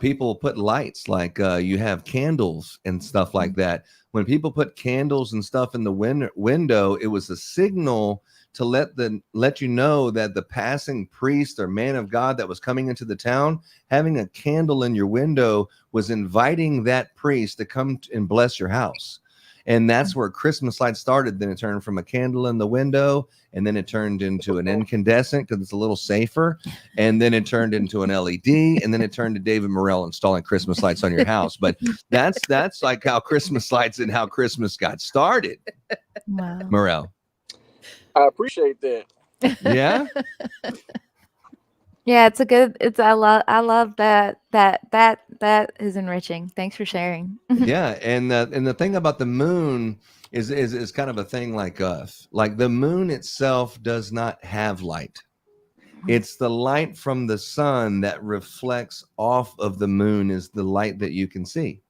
people put lights, like you have candles and stuff like that. When people put candles and stuff in the window, it was a signal to let you know that the passing priest or man of God that was coming into the town, having a candle in your window was inviting that priest to come and bless your house. And that's where Christmas lights started. Then it turned from a candle in the window, and then it turned into an incandescent because it's a little safer. And then it turned into an LED, and then it turned to David Murrel installing Christmas lights on your house. But that's like how Christmas lights and how Christmas got started.
Wow.
Murrel.
I appreciate that.
Yeah.
Yeah, I love that is enriching. Thanks for sharing.
Yeah, and the thing about the moon is kind of a thing like us. Like the moon itself does not have light. It's the light from the sun that reflects off of the moon is the light that you can see.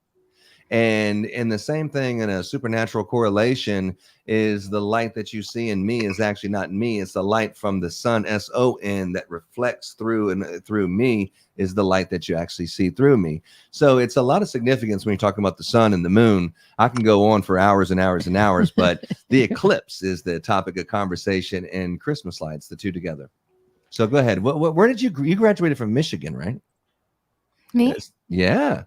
And the same thing in a supernatural correlation is the light that you see in me is actually not me. It's the light from the sun, SON, that reflects through and through me is the light that you actually see through me. So it's a lot of significance when you're talking about the sun and the moon. I can go on for hours and hours and hours, but the eclipse is the topic of conversation and Christmas lights, the two together. So go ahead. Where did you graduated from Michigan, right?
Me?
Yes. Yeah.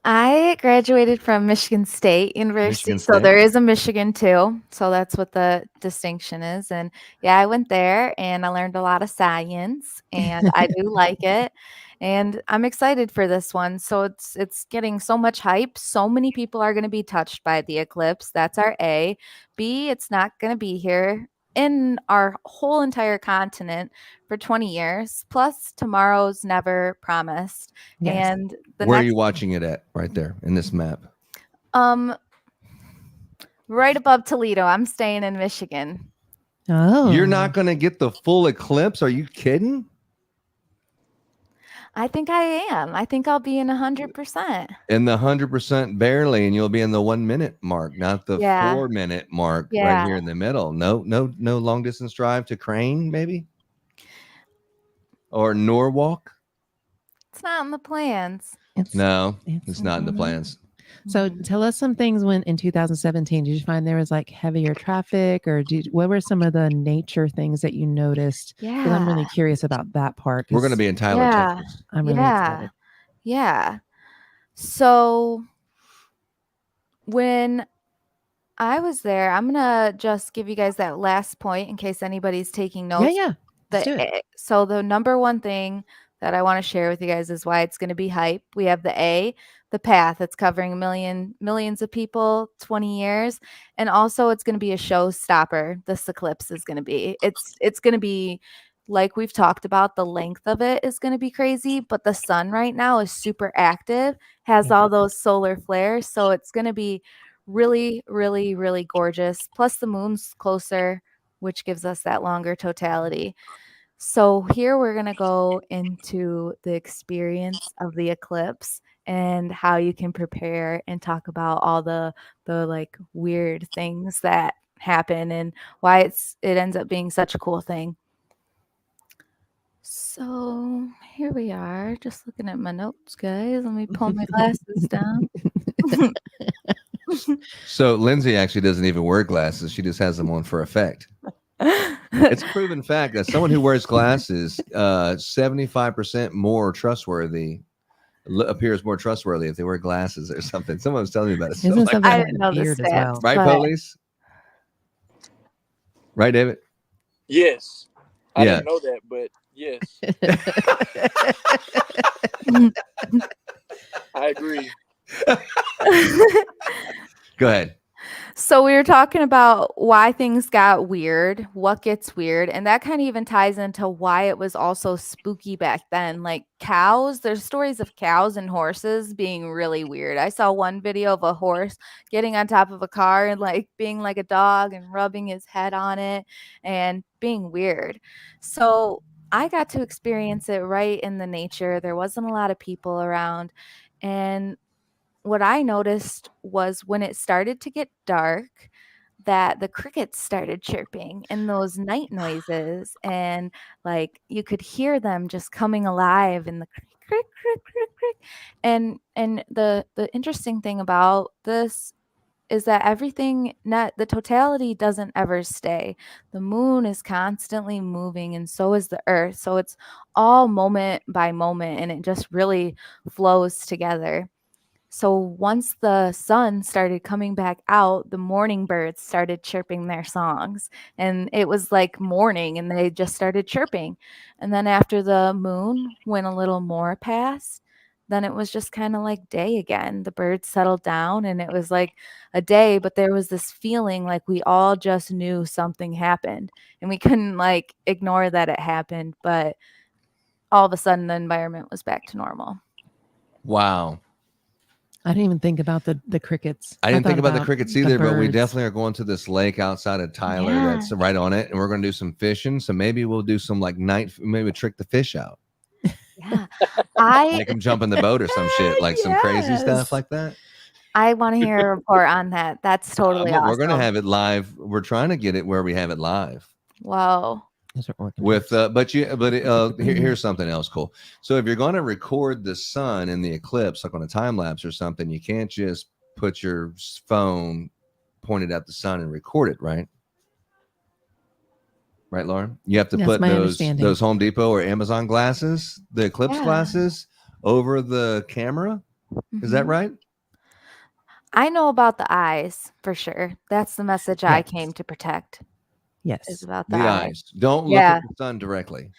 I graduated from Michigan State University.
Michigan
So
State.
there is a Michigan too. So that's what the distinction is. And yeah, I went there and I learned a lot of science and I do like it. And I'm excited for this one. So it's getting so much hype. So many people are going to be touched by the eclipse. That's our A. B, it's not going to be here in our whole entire continent for 20 years. Plus, tomorrow's never promised.
Yes.
And
Where are you watching it at? Right there in this map.
Right above Toledo. I'm staying in Michigan.
Oh.
You're not going to get the full eclipse? Are you kidding?
I think I am. I think I'll be in 100%.
In the 100% barely, and you'll be in the 1 minute mark, not the 4 minute mark right here in the middle. No long distance drive to Crane, maybe? Or Norwalk?
It's not in the plans.
It's not in the plans.
So tell us some things when in 2017, did you find there was like heavier traffic or what were some of the nature things that you noticed?
Yeah.
Because I'm really curious about that part.
We're going to be in Tyler, Texas.
I'm really excited.
Yeah. So when I was there, I'm going to just give you guys that last point in case anybody's taking notes.
Yeah. Let's do it.
So the number one thing that I want to share with you guys is why it's going to be hype. We have the A, the path. It's covering millions of people, 20 years. And also it's going to be a showstopper. This eclipse is going to be. It's going to be, like we've talked about, the length of it is going to be crazy, but the sun right now is super active, has all those solar flares. So it's going to be really, really, really gorgeous. Plus the moon's closer, which gives us that longer totality. So here we're going to go into the experience of the eclipse and how you can prepare and talk about all the like weird things that happen and why it ends up being such a cool thing. So here we are, just looking at my notes, guys. Let me pull my glasses down.
So Lindsay actually doesn't even wear glasses. She just has them on for effect. It's a proven fact that someone who wears glasses 75% more trustworthy, appears more trustworthy if they wear glasses or something. Someone was telling me about it. So
Isn't
like,
something
I
like
didn't know the
beard as
stats.
well?
right,
but-
Police? Right, David?
Yes. I
Yeah.
didn't know that, but yes, I agree.
Go ahead.
So we were talking about why things got weird, what gets weird, and that kind of even ties into why it was also spooky back then. Like cows, there's stories of cows and horses being really weird. I saw one video of a horse getting on top of a car and like being like a dog and rubbing his head on it and being weird. So I got to experience it right in the nature. There wasn't a lot of people around, and what I noticed was when it started to get dark, that the crickets started chirping and those night noises, and like you could hear them just coming alive in the crick, crick, crick, crick, crick. And the interesting thing about this is that the totality doesn't ever stay. The moon is constantly moving, and so is the earth. So it's all moment by moment, and it just really flows together. So once the sun started coming back out, the morning birds started chirping their songs. And it was like morning and they just started chirping. And then after the moon went a little more past, then it was just kind of like day again. The birds settled down and it was like a day, but there was this feeling like we all just knew something happened and we couldn't like ignore that it happened. But all of a sudden the environment was back to normal.
Wow.
I didn't even think about the crickets.
I didn't think
thought
about the crickets
the
either, but we
birds.
definitely are going to this lake outside of Tyler
Yeah.
that's right on it, and we're going to do some fishing. So maybe we'll do some like maybe trick the fish out,
Yeah.
make them jump in the boat or some shit, like some crazy stuff
Yes.
like that.
I want to hear a report on that. That's totally awesome.
We're going to have it live. We're trying to get it where we have it live.
Wow.
Those are orchid
With
birds.
here's something else cool. So if you're going to record the sun in the eclipse, like on a time lapse or something, you can't just put your phone pointed at the sun and record it, right? Right, Lauren? You have to
That's
put
my
those
understanding.
Home Depot or Amazon glasses, the eclipse
Yeah.
glasses, over the camera. Is that
Mhm.
right?
I know about the eyes for sure. That's the message I
Yes.
came to protect. Is
Yes.
about
The
the eyes.
eyes. Don't look
Yeah.
at the sun directly.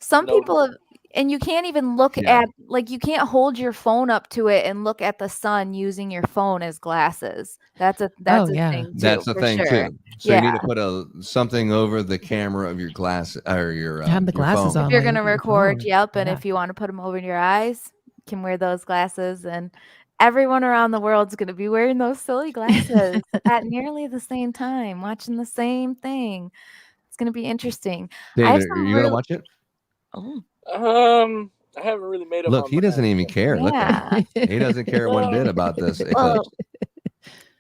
Some
No.
people have, and you can't even look
Yeah.
at, like, you can't hold your phone up to it and look at the sun using your phone as glasses. That's a
yeah.
thing too.
That's the
for
thing
sure.
too. So you need
Yeah.
to put something over the camera of your glass or your
Have the
your
glasses
phone.
on.
If you're
while
gonna
look at your
record,
phone.
yep, and
Yeah.
if you want to put them over your eyes, you can wear those glasses, and everyone around the world's gonna be wearing those silly glasses at nearly the same time, watching the same thing. It's gonna be interesting. I have
David, are
some
you going to watch it?
Oh,
I haven't really made up
Look,
my
he doesn't
mind.
even care. Look at him.
yeah.
He doesn't care one bit about this eclipse.
Well,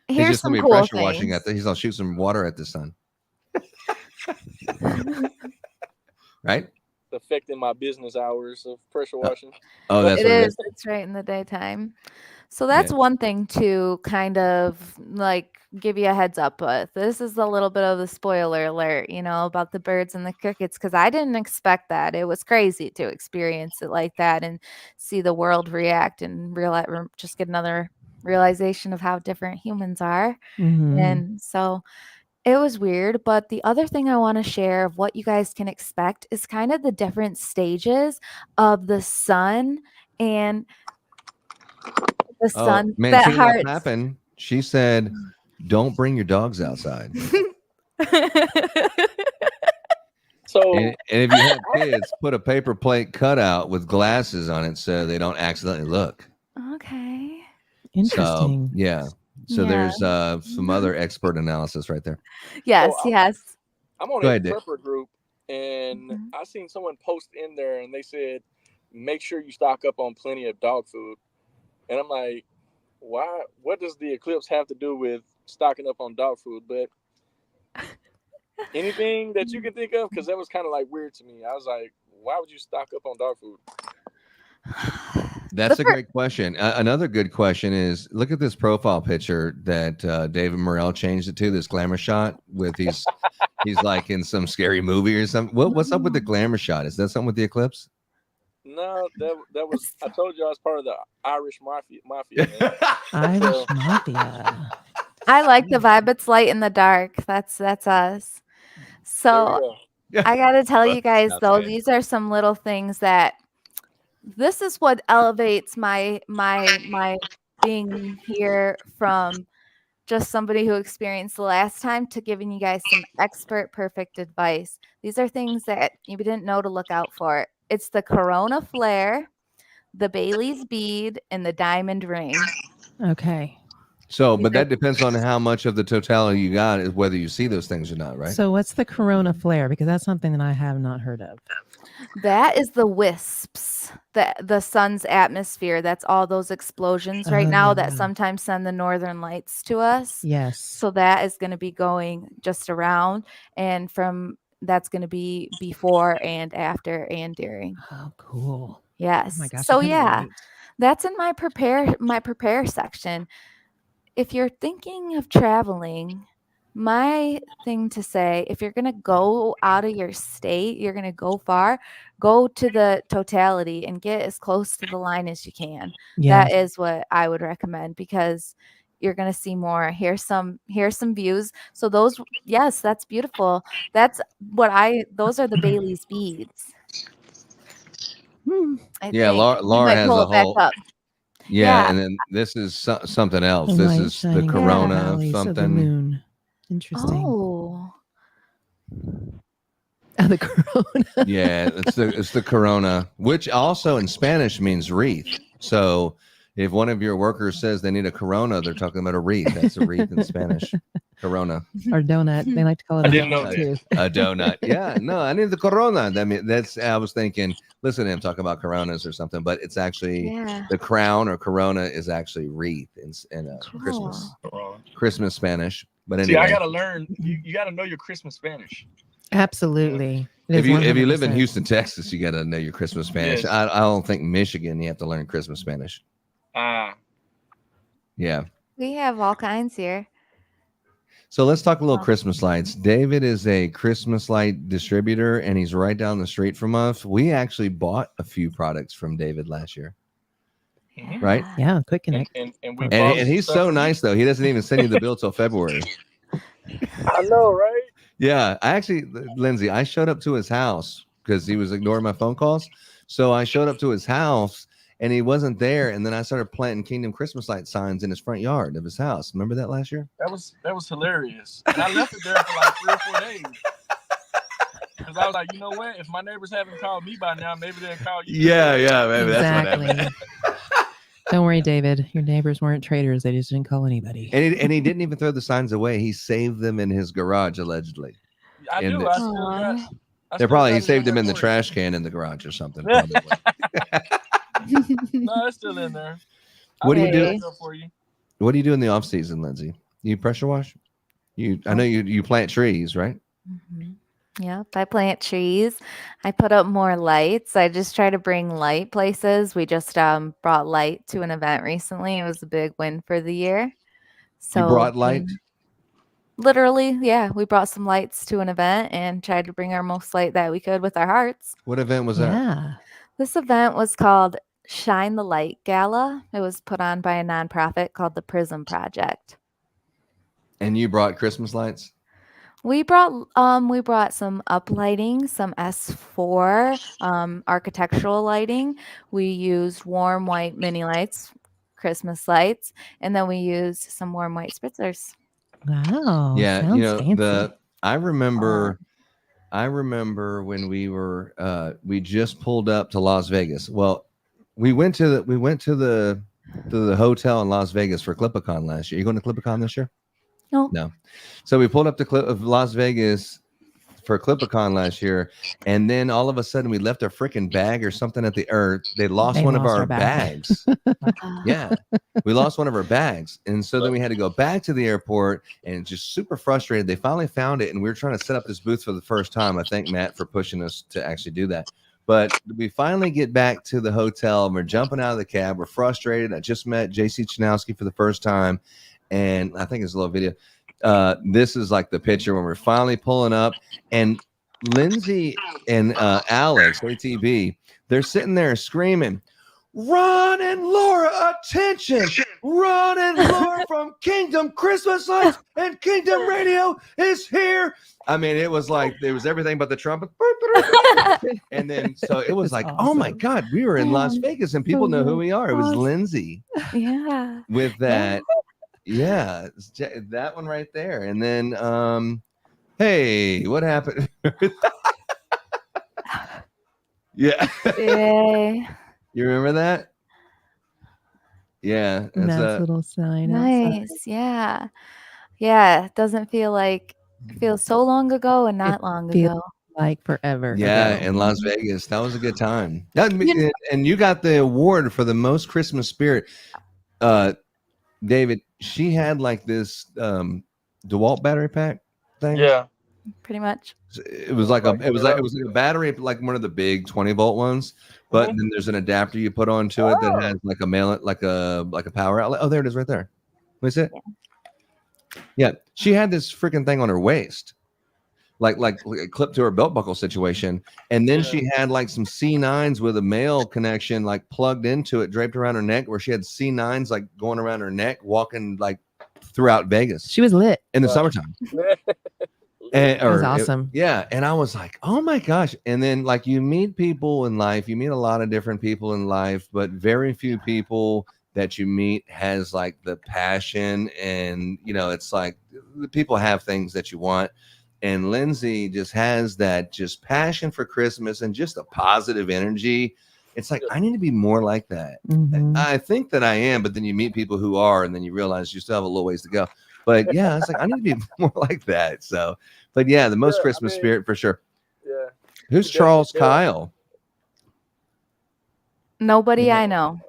He's
here's
just
some
going to be
cool
pressure washing
things.
he's going to shoot some water at the sun. Right?
It's affecting my business hours of pressure washing.
Oh, that's
It
what it
is.
is.
It's right in the daytime. So that's
Yeah.
one thing to kind of like give you a heads up with. This is a little bit of the spoiler alert, about the birds and the crickets, because I didn't expect that. It was crazy to experience it like that and see the world react and just get another realization of how different humans are.
Mhm.
And so It was weird, but the other thing I want to share of what you guys can expect is kind of the different stages of the sun and the
Oh
sun
man,
that
Tina, what
hearts.
happened? She said, "Don't bring your dogs outside."
So
And if you have kids, put a paper plate cutout with glasses on it so they don't accidentally look.
Okay.
Interesting.
So yeah. So
Yeah.
there's some other expert analysis right there.
Yes,
So
yes.
I'm on
Go
a
ahead, Dick.
prepper group, and
Mhm.
I seen someone post in there, and they said, "Make sure you stock up on plenty of dog food." And I'm like, "Why? What does the eclipse have to do with stocking up on dog food?" But anything that you can think of, because that was kind of like weird to me. I was like, "Why would you stock up on dog food?"
That's a great question. Another good question is look at this profile picture that David Murrel changed it to, this glamour shot with he's like in some scary movie or something. What's up with the glamour shot? Is that something with the eclipse?
No, that was. I told you I was part of the Irish mafia. Man.
Irish Mafia.
I like the vibe. It's light in the dark. That's us.
There
So
we go.
I gotta tell you guys
Sounds
though,
good.
these are some little things that this is what elevates my being here from just somebody who experienced the last time to giving you guys some expert perfect advice. These are things that you didn't know to look out for. It's the Corona flare, the Bailey's bead, and the diamond ring.
Okay.
So,
These
but
are-
that depends on how much of the totality you got is whether you see those things or not, right?
So what's the corona flare? Because that's something that I have not heard of.
That is the wisps, the sun's atmosphere. That's all those explosions right now that
Oh.
sometimes send the northern lights to us.
Yes.
So that is going to be going just around, and that's going to be before and after and during.
Oh, cool.
Yes.
Oh my gosh.
So
I can't
yeah,
wait.
that's in my prepare section. If you're thinking of traveling, my thing to say, if you're going to go out of your state, you're going to go far, go to the totality and get as close to the line as you can.
Yeah.
That is what I would recommend because you're going to see more. Here's some views. So those, yes, that's beautiful. Those are the Bailey's beads. I
Yeah,
think.
Laura
You might
has
pull
a
it back
whole.
up.
Yeah,
Yeah.
and then this is something else.
The
This
light
is the
shining through the
Corona
valleys of the
something.
moon. Interesting.
Oh.
Oh, the corona.
Yeah, it's the Corona, which also in Spanish means wreath. So if one of your workers says they need a Corona, they're talking about a wreath. That's a wreath in Spanish. Corona.
Or donut. They like to call it
I
a
didn't know
donut
that.
too.
A donut. Yeah, no, I need the Corona. I was thinking, listen to him talk about Coronas or something, but it's actually
Yeah.
the crown or Corona is actually wreath in Christmas Spanish. But anyway,
See, I gotta learn. You gotta know your Christmas Spanish.
Absolutely. It
if
is
you live in
100%.
Houston, Texas, you got to know your Christmas Spanish.
Yes.
I don't think Michigan you have to learn Christmas Spanish. Yeah.
We have all kinds here.
So let's talk a little Christmas lights. David is a Christmas light distributor, and he's right down the street from us. We actually bought a few products from David last year, right?
Yeah, quick connect.
And we
And
bought
he's
stuff
so
from-
nice, though. He doesn't even send you the bill till February.
I know, right?
Yeah, Lindsay, I showed up to his house because he was ignoring my phone calls. So I showed up to his house and he wasn't there. And then I started planting Kingdom Christmas light signs in his front yard of his house. Remember that last year?
That was hilarious. And I left it there for like 3 or 4 days. Because I was like, you know what? If my neighbors haven't called me by now, maybe they'll call you.
Yeah, maybe
Exactly.
that's what happened.
Don't worry, David. Your neighbors weren't traitors. They just didn't call anybody.
And he didn't even throw the signs away. He saved them in his garage, allegedly.
I
In
do.
the-
I still got.
They're probably he saved them in the trash can in the garage or something. Probably.
No, it's still in there.
What do you
I'll
do?
pick it up for you.
What do you do in the off season, Lindsay? You pressure wash? I know you plant trees, right?
Yep, I plant trees. I put up more lights. I just try to bring light places. We just brought light to an event recently. It was a big win for the year. So
You brought light?
Literally, yeah. We brought some lights to an event and tried to bring our most light that we could with our hearts.
What event was that?
Yeah.
This event was called Shine the Light Gala. It was put on by a nonprofit called the Prism Project.
And you brought Christmas lights?
We brought some uplighting, some S4 architectural lighting. We used warm white mini lights, Christmas lights, and then we used some warm white spritzers.
Wow.
Yeah,
Sounds fancy.
I remember when we just pulled up to Las Vegas. Well, we went to the hotel in Las Vegas for ClipCon last year. You going to ClipCon this year? No. So we pulled up to Las Vegas for ClipCon last year, and then all of a sudden we left our freaking bag or something at they lost one of our bags. Yeah, we lost one of our bags, and so then we had to go back to the airport, and just super frustrated. They finally found it, and we were trying to set up this booth for the first time. I thank Matt for pushing us to actually do that. But we finally get back to the hotel, and we're jumping out of the cab. We're frustrated. I just met JC Chanowski for the first time, and I think it's a little video. This is like the picture when we're finally pulling up, and Lindsay and Alex, ATB, they're sitting there screaming, "Ron and Laura, attention! Ron and Laura from Kingdom Christmas Lights and Kingdom Radio is here." I mean, it was like there was everything but the trumpet. And then so it was like, awesome. Oh my God, we were in Las Vegas and people know who we are. It was Lindsay.
Yeah.
With that. Yeah, that one right there. And then hey, what happened? Yeah.
Yay.
You remember that? Yeah.
Nice little sign.
Nice.
Outside.
Yeah. Yeah. It doesn't feel like it feels so long ago and not long ago.
Like forever.
Yeah,
ago.
in Las Vegas. That was a good time. And you got the award for the most Christmas spirit. David, she had like this DeWalt battery pack thing.
Yeah.
Pretty much.
It was like a battery, like one of the big 20-volt ones, but then there's an adapter you put onto it that has like a power outlet. Oh, there it is right there. What is it? Yeah. She had this freaking thing on her waist, like clipped to her belt buckle situation, and then she had like some C9s with a male connection like plugged into it, draped around her neck, where she had C9s like going around her neck, walking like throughout Vegas.
She was lit
in the summertime.
It was awesome.
And I was like, oh my gosh. And then like you meet people in life, you meet a lot of different people in life, but very few people that you meet has like the passion, and it's like the people have things that you want. And Lindsay just has that just passion for Christmas and just a positive energy. It's like, I need to be more like that.
Mm-hmm.
I think that I am, but then you meet people who are, and then you realize you still have a little ways to go. But yeah, it's like, I need to be more like that. So, but yeah, the most Christmas spirit for sure.
Yeah.
Who's Charles Kyle?
Nobody I know.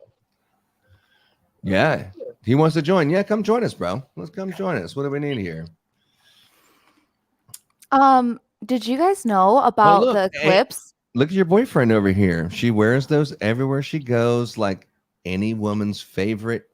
Yeah. He wants to join. Yeah, come join us, bro. Let's come join us. What do we need here?
Did you guys know about the eclipse?
Look at your boyfriend over here. She wears those everywhere she goes, like any woman's favorite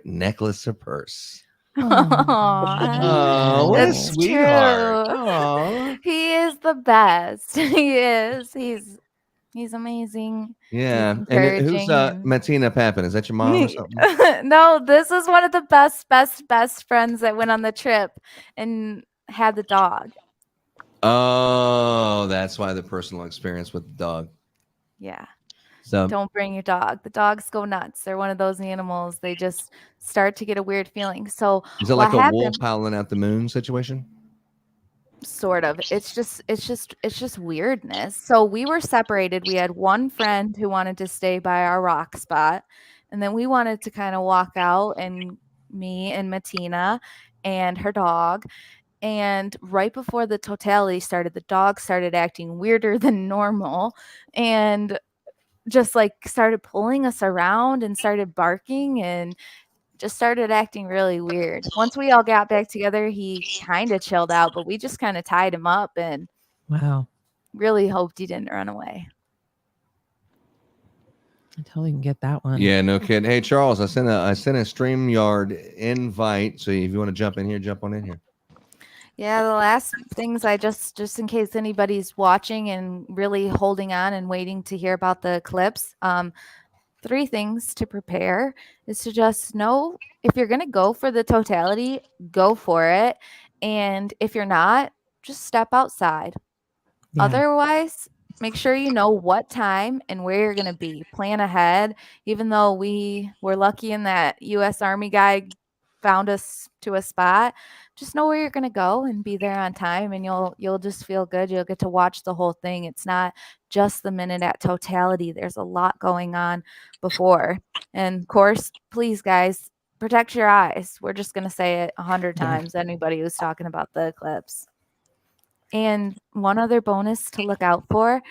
necklace or purse.
Oh,
what a sweetheart. Aww.
He is the best. He is. He's amazing.
Yeah. And who's Martina Papin? Is that your mom or something?
No, this is one of the best friends that went on the trip and had the dog.
Oh, that's why the personal experience with the dog.
Yeah.
So
don't bring your dog. The dogs go nuts. They're one of those animals. They just start to get a weird feeling. So
is it like a wolf howling at the moon situation?
Sort of. It's just weirdness. So we were separated. We had one friend who wanted to stay by our rock spot, and then we wanted to kind of walk out, and me and Martina and her dog. And right before the totality started, the dog started acting weirder than normal and just like started pulling us around and started barking and just started acting really weird. Once we all got back together, he kind of chilled out, but we just kind of tied him up and really hoped he didn't run away.
I totally can get that one.
Yeah, no kidding. Hey, Charles, I sent a StreamYard invite. So if you want to jump in here, jump on in here.
Yeah, the last things I just in case anybody's watching and really holding on and waiting to hear about the eclipse, 3 things to prepare is to just know if you're going to go for the totality, go for it. And if you're not, just step outside.
Yeah.
Otherwise, make sure you know what time and where you're going to be. Plan ahead. Even though we were lucky in that U.S. Army guy found us to a spot, just know where you're going to go and be there on time, and you'll just feel good. You'll get to watch the whole thing. It's not just the minute at totality. There's a lot going on before. And of course, please guys, protect your eyes. We're just going to say it 100 times. Anybody who's talking about the eclipse. And one other bonus to look out for,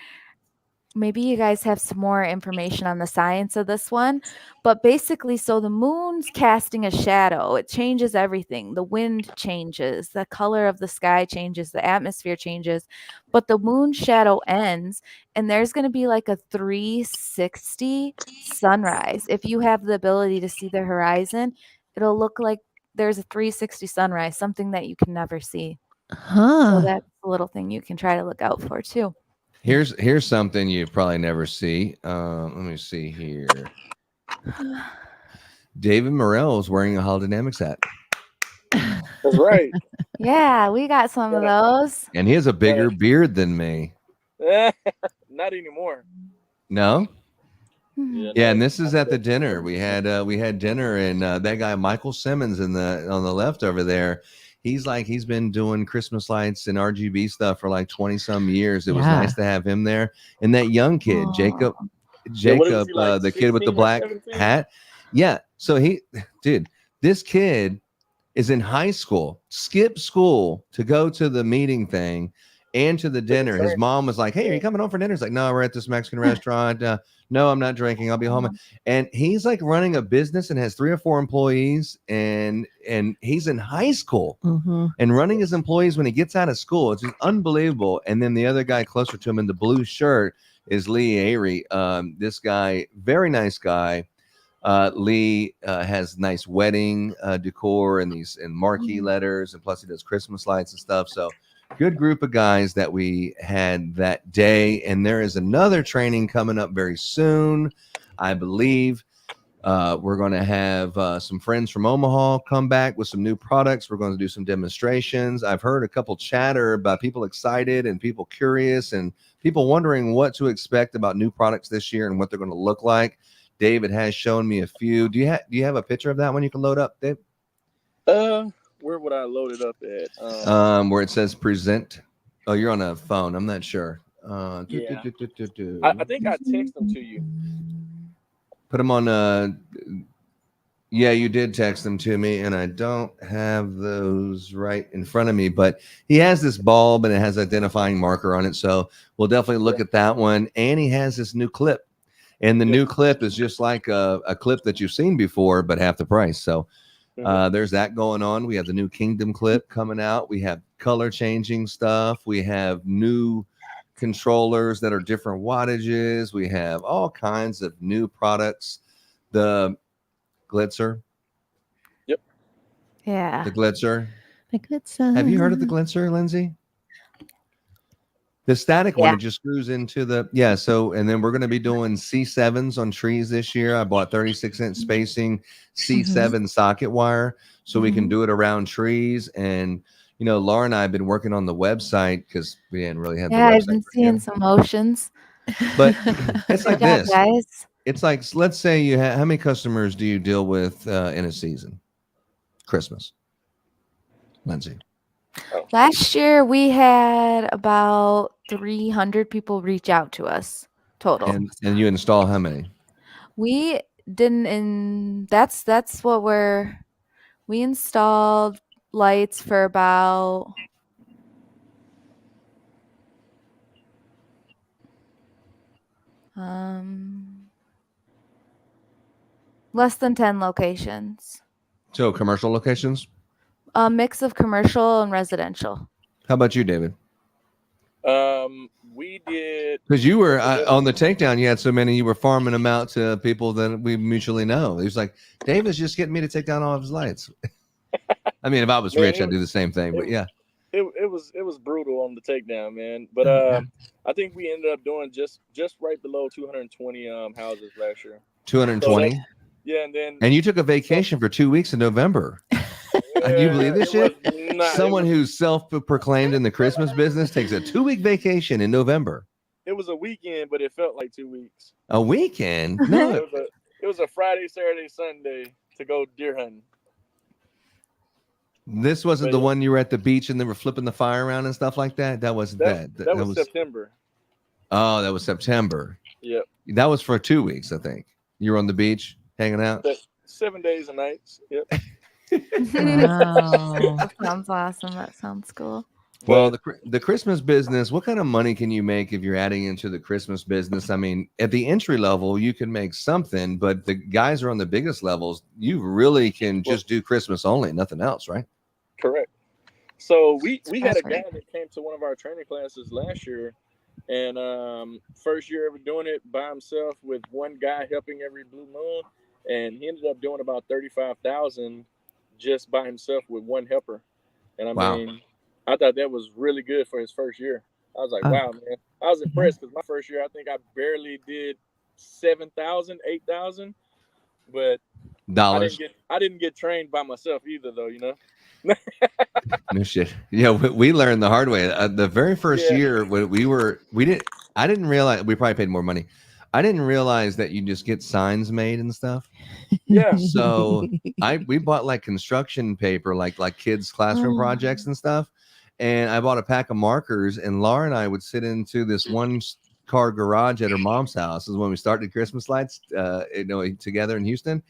maybe you guys have some more information on the science of this one, but basically, so the moon's casting a shadow. It changes everything. The wind changes, the color of the sky changes, the atmosphere changes, but the moon shadow ends, and there's going to be like a 360 sunrise. If you have the ability to see the horizon, it'll look like there's a 360 sunrise, something that you can never see. So that's a little thing you can try to look out for too.
Here's something you probably never see. Let me see here. David Murrel is wearing a holodynamics hat.
That's right.
Yeah, we got some of those.
And he has a bigger beard than me.
Not anymore.
No? Yeah, and
no.
this is at the dinner. We had dinner, and that guy Michael Simmons on the left over there. He's been doing Christmas lights and RGB stuff for like 20 some years. It was nice to have him there. And that young kid, Jacob,
like,
the kid with the black hat. Yeah. So this kid is in high school, skipped school to go to the meeting thing and to the dinner. His mom was like, "Hey, are you coming home for dinner?" He's like, "No, we're at this Mexican restaurant. No, I'm not drinking. I'll be home." And he's like running a business and has 3 or 4 employees, and he's in high school and running his employees when he gets out of school. It's just unbelievable. And then the other guy closer to him in the blue shirt is Lee Airy. This guy, very nice guy. Lee has nice wedding decor and marquee letters, and plus he does Christmas lights and stuff. So good group of guys that we had that day. And there is another training coming up very soon, I believe. We're going to have some friends from Omaha come back with some new products. We're going to do some demonstrations. I've heard a couple chatter about people excited and people curious and people wondering what to expect about new products this year and what they're going to look like. David has shown me a few. Do you have a picture of that one you can load up, Dave?
Where would I load it up at?
Where it says present. Oh, you're on a phone. I'm not sure.
I think I text them to you.
Put them on. Yeah, you did text them to me, and I don't have those right in front of me. But he has this bulb, and it has identifying marker on it. So we'll definitely look at that one. And he has this new clip. And the new clip is just like a clip that you've seen before, but half the price. So there's that going on. We have the new Kingdom clip coming out. We have color changing stuff. We have new controllers that are different wattages. We have all kinds of new products. The Glitzer.
Yep.
Yeah.
The Glitzer.
The Glitzer.
Have you heard of the Glitzer, Lindsay? The static one, it just screws into the, so, and then we're going to be doing C7s on trees this year. I bought 36-inch spacing C7 socket wire so we can do it around trees. And, Laura and I have been working on the website because we didn't really have the website.
I've been seeing some motions.
But it's like
Good job,
this.
guys.
It's like, let's say you have, how many customers do you deal with in a season? Christmas. Lindsay.
Last year, we had about 300 people reach out to us total.
And you install how many?
We didn't, that's what we installed lights for about less than 10 locations.
So commercial locations?
A mix of commercial and residential.
How about you, David?
We did,
because you were on the takedown. You had so many. You were farming them out to people that we mutually know. He was like, "David's just getting me to take down all of his lights." I mean, if I was rich, I'd do the same thing. But yeah,
it was brutal on the takedown, man. But I think we ended up doing just right below 220 houses last year.
220.
So and
you took a vacation for 2 weeks in November. Can you believe this shit?
Nah,
Someone who's self-proclaimed in the Christmas business takes a 2-week vacation in November.
it was a weekend, but it felt like 2 weeks.
A weekend? No.
It was a Friday, Saturday, Sunday to go deer hunting.
This wasn't the one you were at the beach and they were flipping the fire around and stuff like that? That wasn't that.
That was September.
Oh, that was September.
Yep.
That was for 2 weeks, I think. You were on the beach hanging out?
7 days and nights. Yep.
Wow.
That sounds awesome. That sounds cool.
Well, the Christmas business, what kind of money can you make if you're adding into the Christmas business? I mean, at the entry level, you can make something, but the guys are on the biggest levels. You really can just do Christmas only, nothing else, right?
Correct. So we had a guy that came to one of our training classes last year, and first year ever doing it by himself with one guy helping every blue moon, and he ended up doing about 35,000 just by himself with one helper. And I mean, I thought that was really good for his first year. I was like, wow, man. I was impressed because my first year, I think I barely did 7,000, 8,000, but
dollars.
I didn't get trained by myself either, though, you know.
No shit. Yeah, we learned the hard way. The very first year when I didn't realize we probably paid more money. I didn't realize that you just get signs made and stuff.
Yeah.
So we bought like construction paper, like kids' classroom projects and stuff. And I bought a pack of markers, and Laura and I would sit into this one car garage at her mom's house. This is when we started Christmas Lights, together in Houston.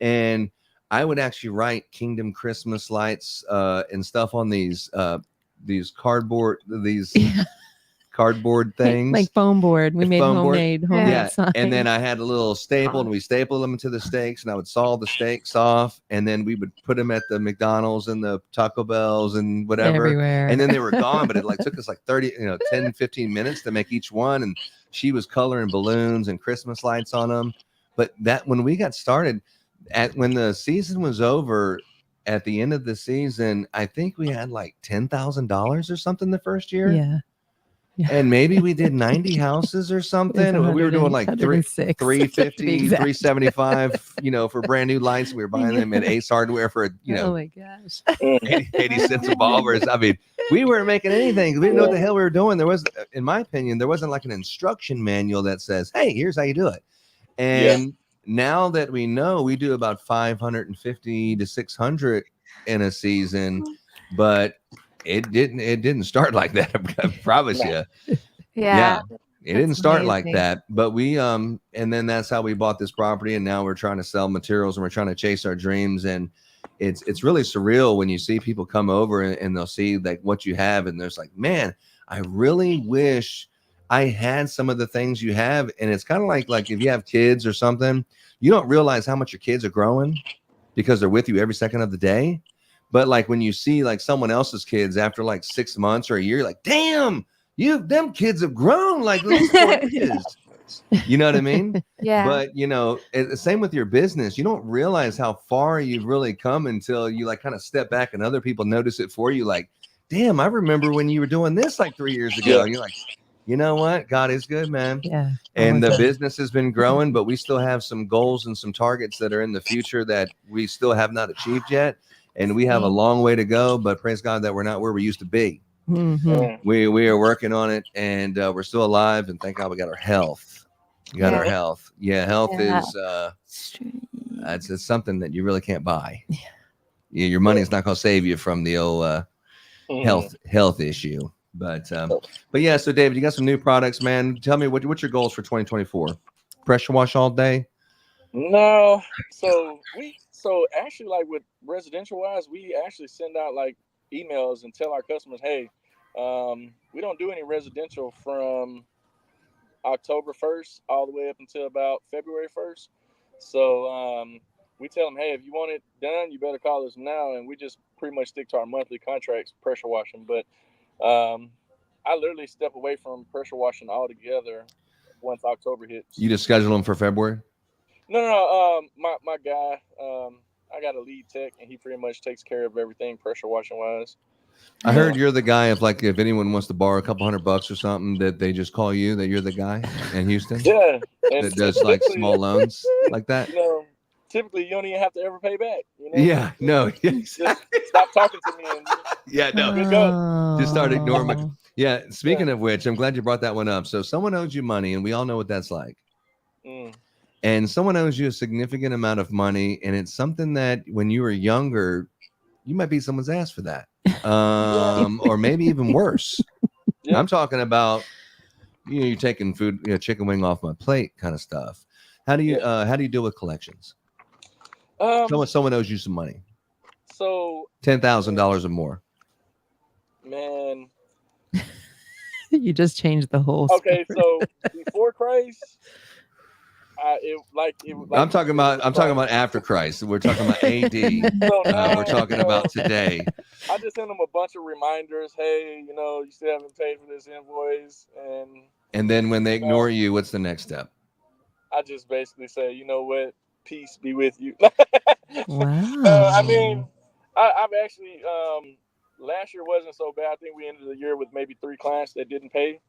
And I would actually write Kingdom Christmas Lights and stuff on these cardboard things,
like foam board. We made homemade signs.
And then I had a little staple, and we stapled them to the stakes, and I would saw the stakes off, and then we would put them at the McDonald's and the Taco Bells and whatever.
Everywhere.
And then they were gone, but it took us 10, 15 minutes to make each one. And she was coloring balloons and Christmas lights on them. But when we got started, when the season was over, at the end of the season, I think we had like $10,000 or something the first year.
Yeah.
And maybe we did 90 houses or something. We were doing like 350, 375, for brand new lights. We were buying them at Ace Hardware for,
oh my gosh,
80 cents a ball. I mean, we weren't making anything. We didn't know what the hell we were doing. There was, in my opinion, there wasn't like an instruction manual that says, hey, here's how you do it. And now that we know, we do about 550 to 600 in a season, but it didn't start like that. I promise you.
Yeah.
It didn't start like that, but we and then that's how we bought this property, and now we're trying to sell materials and we're trying to chase our dreams. And it's really surreal when you see people come over and they'll see like what you have, and there's like, man, I really wish I had some of the things you have. And it's kind of like if you have kids or something, you don't realize how much your kids are growing because they're with you every second of the day. But like when you see like someone else's kids after like 6 months or a year, you're like, damn, them kids have grown like little kids. You know what I mean?
Yeah.
But same with your business. You don't realize how far you've really come until you like kind of step back and other people notice it for you. Like, damn, I remember when you were doing this like 3 years ago. And you're like, you know what? God is good, man.
Yeah.
And the business has been growing, but we still have some goals and some targets that are in the future that we still have not achieved yet. And we have a long way to go, but praise God that we're not where we used to be.
Mm-hmm.
We are working on it, and we're still alive, and thank God we got our health. We got our health. Yeah, health is it's something that you really can't buy. Yeah, your money's not going to save you from the old health issue. But yeah, so David, you got some new products, man. Tell me what's your goals for 2024? Pressure wash all day?
No. So actually, like with residential wise, we actually send out like emails and tell our customers, hey, we don't do any residential from October 1st all the way up until about February 1st. So we tell them, hey, if you want it done, you better call us now. And we just pretty much stick to our monthly contracts, pressure washing. But I literally step away from pressure washing altogether once October hits.
You just schedule them for February?
No. My guy, I got a lead tech, and he pretty much takes care of everything pressure washing wise.
I heard you're the guy if anyone wants to borrow a couple $100 or something, that they just call you, that you're the guy in Houston.
Yeah.
That does like small loans like that.
Typically you don't even have to ever pay back.
Yeah. No.
Just stop talking to me and
Yeah, no.
Good go.
Just start ignoring my.
Oh.
Yeah. Speaking of which, I'm glad you brought that one up. So someone owes you money, and we all know what that's like.
Mm.
And someone owes you a significant amount of money, and it's something that when you were younger, you might beat someone's ass for that, or maybe even worse.
Yeah.
I'm talking about you're taking food, chicken wing off my plate, kind of stuff. How do you deal with collections? Someone owes you some money,
So
$10,000 or more.
Man.
You just changed the whole.
Okay, so before Christ,
I'm talking about after Christ. We're talking about AD.
So now,
we're talking about today.
I just send them a bunch of reminders. Hey, you still haven't paid for this invoice,
and then when they ignore you, what's the next step?
I just basically say, you know what, peace be with you.
Wow.
I mean, I've actually last year wasn't so bad. I think we ended the year with maybe 3 clients that didn't pay.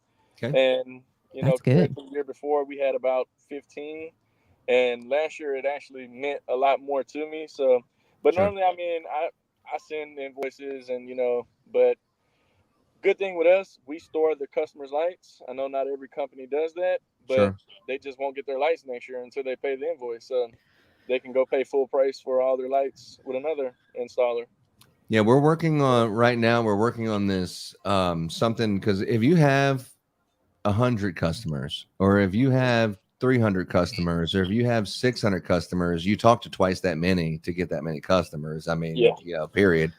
Okay.
And
That's good.
the year before we had about 15, and last year it actually meant a lot more to me. So, but
Sure.
normally, I mean, I send invoices, and but good thing with us, we store the customer's lights. I know not every company does that, but
Sure.
they just won't get their lights next year until they pay the invoice. So they can go pay full price for all their lights with another installer.
Yeah, we're working on right now. We're working on this something, because if you have 100 customers, or if you have 300 customers, or if you have 600 customers, you talk to twice that many to get that many customers. I mean, period.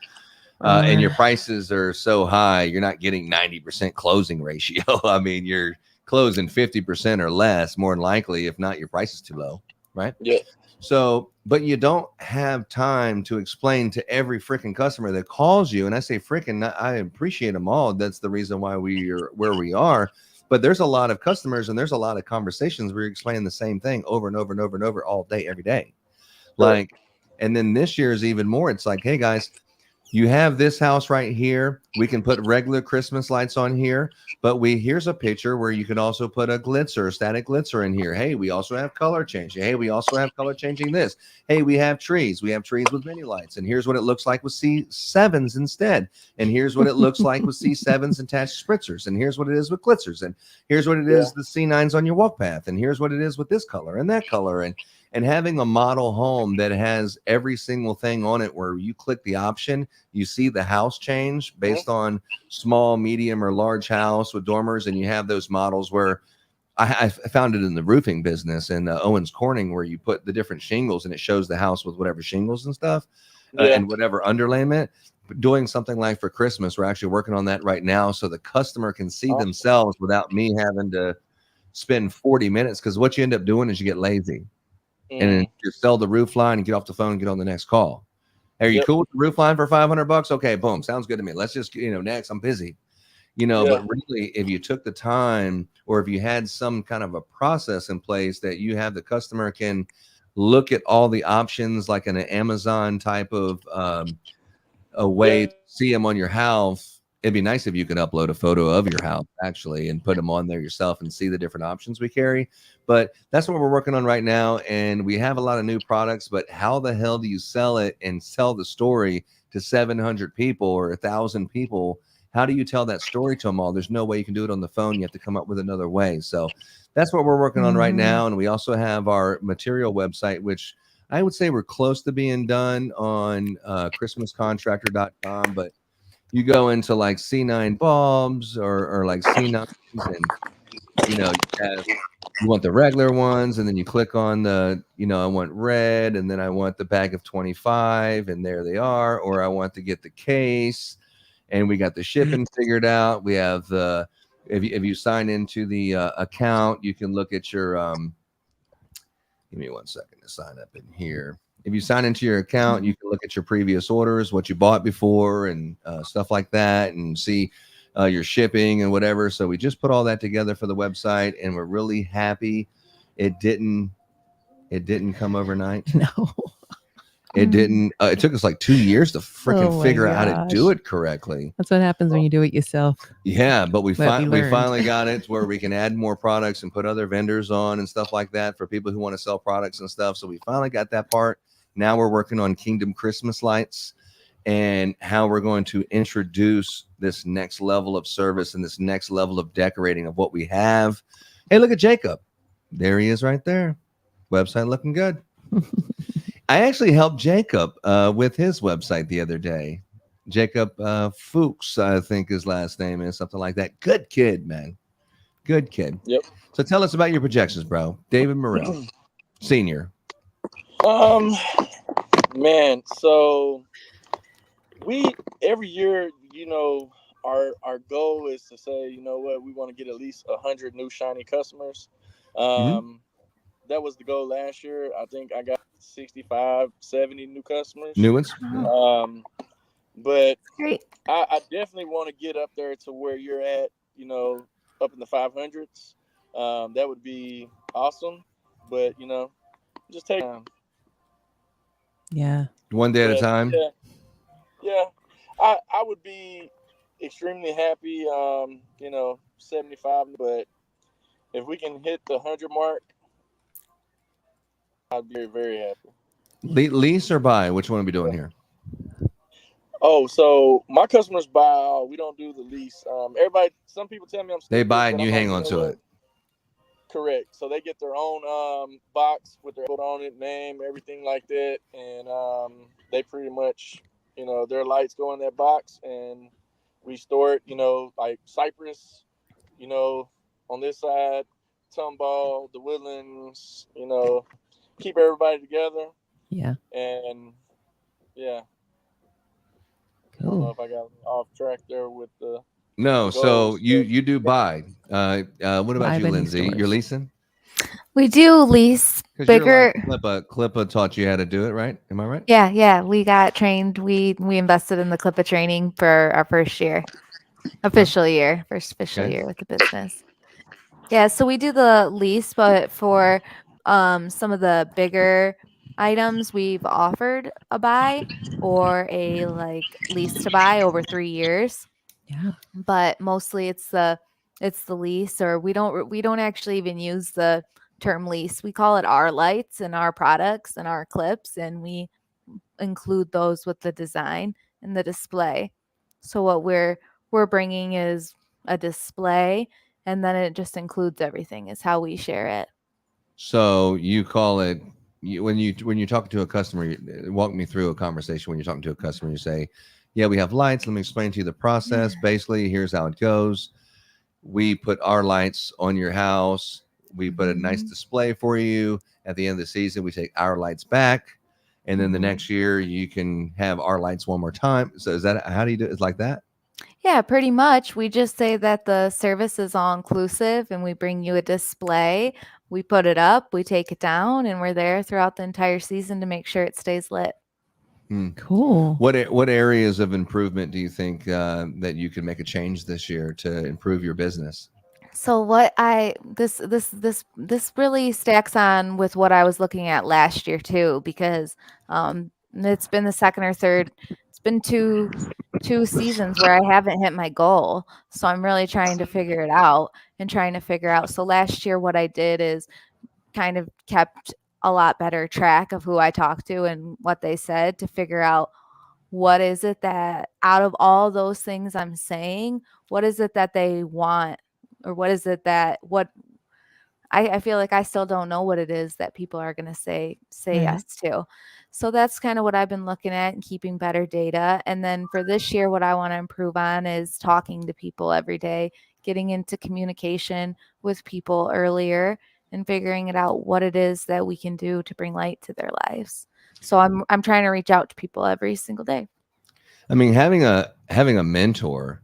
And your prices are so high, you're not getting 90% closing ratio. I mean, you're closing 50% or less, more than likely. If not, your price is too low, right?
Yeah.
So, but you don't have time to explain to every freaking customer that calls you. And I say freaking, I appreciate them all. That's the reason why we are where we are. But there's a lot of customers, and there's a lot of conversations where you're explaining the same thing over and over and over and over all day, every day. Like, and then this year is even more. It's like, hey guys, you have this house right here. We can put regular Christmas lights on here, but here's a picture where you can also put a static glitzer in here. Hey, we also have color changing. Hey, we also have color changing this. Hey, we have trees. We have trees with mini lights. And here's what it looks like with C7s instead. And here's what it looks like with C7s attached spritzers. And here's what it is with glitzers. And here's what it is, the C9s on your walk path. And here's what it is with this color and that color. And having a model home that has every single thing on it where you click the option, you see the house change based on small, medium, or large house with dormers. And you have those models where I found it in the roofing business in Owens Corning, where you put the different shingles and it shows the house with whatever shingles and stuff and whatever underlayment. But doing something like for Christmas, we're actually working on that right now, so the customer can see themselves without me having to spend 40 minutes. Because what you end up doing is you get lazy. And then you sell the roof line and get off the phone and get on the next call. Are you cool with the roof line for $500? Okay, boom, sounds good to me. Let's just, next, I'm busy. But really, if you took the time, or if you had some kind of a process in place that you have the customer can look at all the options, like an Amazon type of a way to see them on your house. It'd be nice if you could upload a photo of your house actually and put them on there yourself and see the different options we carry. But that's what we're working on right now. And we have a lot of new products, but how the hell do you sell it and sell the story to 700 people or 1,000 people? How do you tell that story to them all? There's no way you can do it on the phone. You have to come up with another way. So that's what we're working on right now. And we also have our material website, which I would say we're close to being done on christmascontractor.com, but you go into like C9 bulbs or like C9s, and you want the regular ones, and then you click on the I want red, and then I want the bag of 25, and there they are. Or I want to get the case, and we got the shipping figured out. We have the if you sign into the account, you can look at your give me 1 second to sign up in here. If you sign into your account, you can look at your previous orders, what you bought before, and stuff like that, and see your shipping and whatever. So we just put all that together for the website, and we're really happy. It didn't come overnight.
No,
it didn't. It took us like 2 years to freaking figure out how to do it correctly.
That's what happens when you do it yourself.
Yeah, but we finally got it to where we can add more products and put other vendors on and stuff like that for people who want to sell products and stuff. So we finally got that part. Now we're working on Kingdom Christmas lights, and how we're going to introduce this next level of service and this next level of decorating of what we have. Hey, look at Jacob. There he is right there. Website looking good. I actually helped Jacob with his website the other day. Jacob Fuchs, I think his last name is, something like that. Good kid, man. Good kid.
Yep.
So tell us about your projections, bro. David Murrel Sr.
Man, so we every year, our goal is to say, you know what, we want to get at least 100 new shiny customers. That was the goal last year. I think I got 65, 70 new customers.
New ones.
But
Great.
I definitely want to get up there to where you're at, up in the 500s. That would be awesome. But, just take time.
Yeah.
One day at a time.
Yeah. I would be extremely happy, 75. But if we can hit the 100 mark, I'd be very, very happy.
Lease or buy? Which one are we doing here?
Oh, so my customers buy. We don't do the lease. Some people tell me I'm.
They buy it and
but
you
I'm
hang
like,
on to it.
Correct. So they get their own box with their put on it, name, everything like that, and they pretty much, their lights go in that box, and we store it. Like Cypress, on this side, Tomball, the Woodlands, keep everybody together.
Yeah.
And yeah.
Cool.
I don't know if I got off track there with the.
No, so you do buy. What about
Buy
you,
many
Lindsay?
stores.
You're leasing?
We do lease
'Cause
bigger.
you're like Clippa taught you how to do it, right? Am I right?
Yeah. We got trained. We invested in the Clippa training for our first year, first official year with the business. Yeah, so we do the lease, but for some of the bigger items, we've offered a buy or a lease to buy over 3 years.
Yeah.
But mostly it's the lease, or we don't actually even use the term lease. We call it our lights and our products and our clips, and we include those with the design and the display. So what we're bringing is a display, and then it just includes everything is how we share it.
So you call it when you're talking to a customer. Walk me through a conversation when you're talking to a customer. You say, "Yeah, we have lights. Let me explain to you the process. Basically, here's how it goes. We put our lights on your house. We put a nice display for you. At the end of the season, we take our lights back, and then the next year you can have our lights one more time." So is that how do you do it? It's like that?
Yeah, pretty much. We just say that the service is all inclusive, and we bring you a display. We put it up, we take it down, and we're there throughout the entire season to make sure it stays lit.
Cool.
What areas of improvement do you think that you could make a change this year to improve your business?
So this really stacks on with what I was looking at last year too, because it's been the second or third. It's been two seasons where I haven't hit my goal. So I'm really trying to figure it out So last year, what I did is kind of kept a lot better track of who I talked to and what they said to figure out what is it that out of all those things I'm saying, what is it that they want, or what is it that I feel like I still don't know what it is that people are going to say yes to. So that's kind of what I've been looking at and keeping better data. And then for this year, what I want to improve on is talking to people every day, getting into communication with people earlier and figuring it out what it is that we can do to bring light to their lives. So I'm trying to reach out to people every single day.
I mean, having a mentor.